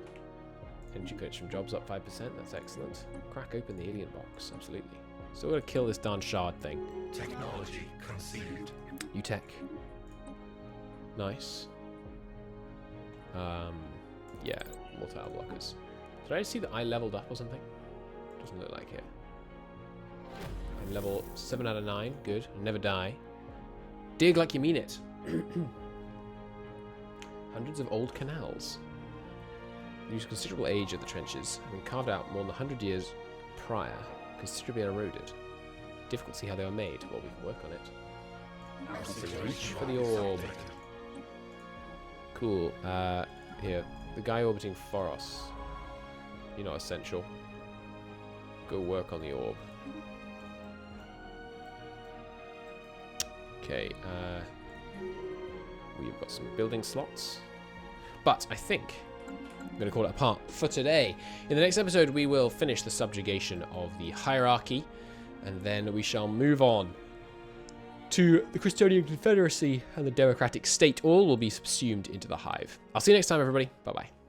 Energy coach from jobs up 5%. That's excellent. Crack open the alien box. Absolutely. So we're going to kill this darn shard thing. Technology conceived. UTech. Nice. Yeah, mortar blockers. Did I see that I leveled up or something? Doesn't look like it. I'm level 7 out of 9. Good. Never die. Dig like you mean it. Hundreds of old canals. Use considerable age of the trenches, having carved out more than 100 years prior, considerably eroded. Difficult to see how they were made. Well, we can work on it. Reach for the orb. Cool. Here. The guy orbiting Foros. You're not essential. Go work on the orb. Okay, we've got some building slots. But I think I'm going to call it a part for today. In the next episode, we will finish the subjugation of the hierarchy, and then we shall move on to the Christonian Confederacy and the democratic state. All will be subsumed into the hive. I'll see you next time, everybody. Bye-bye.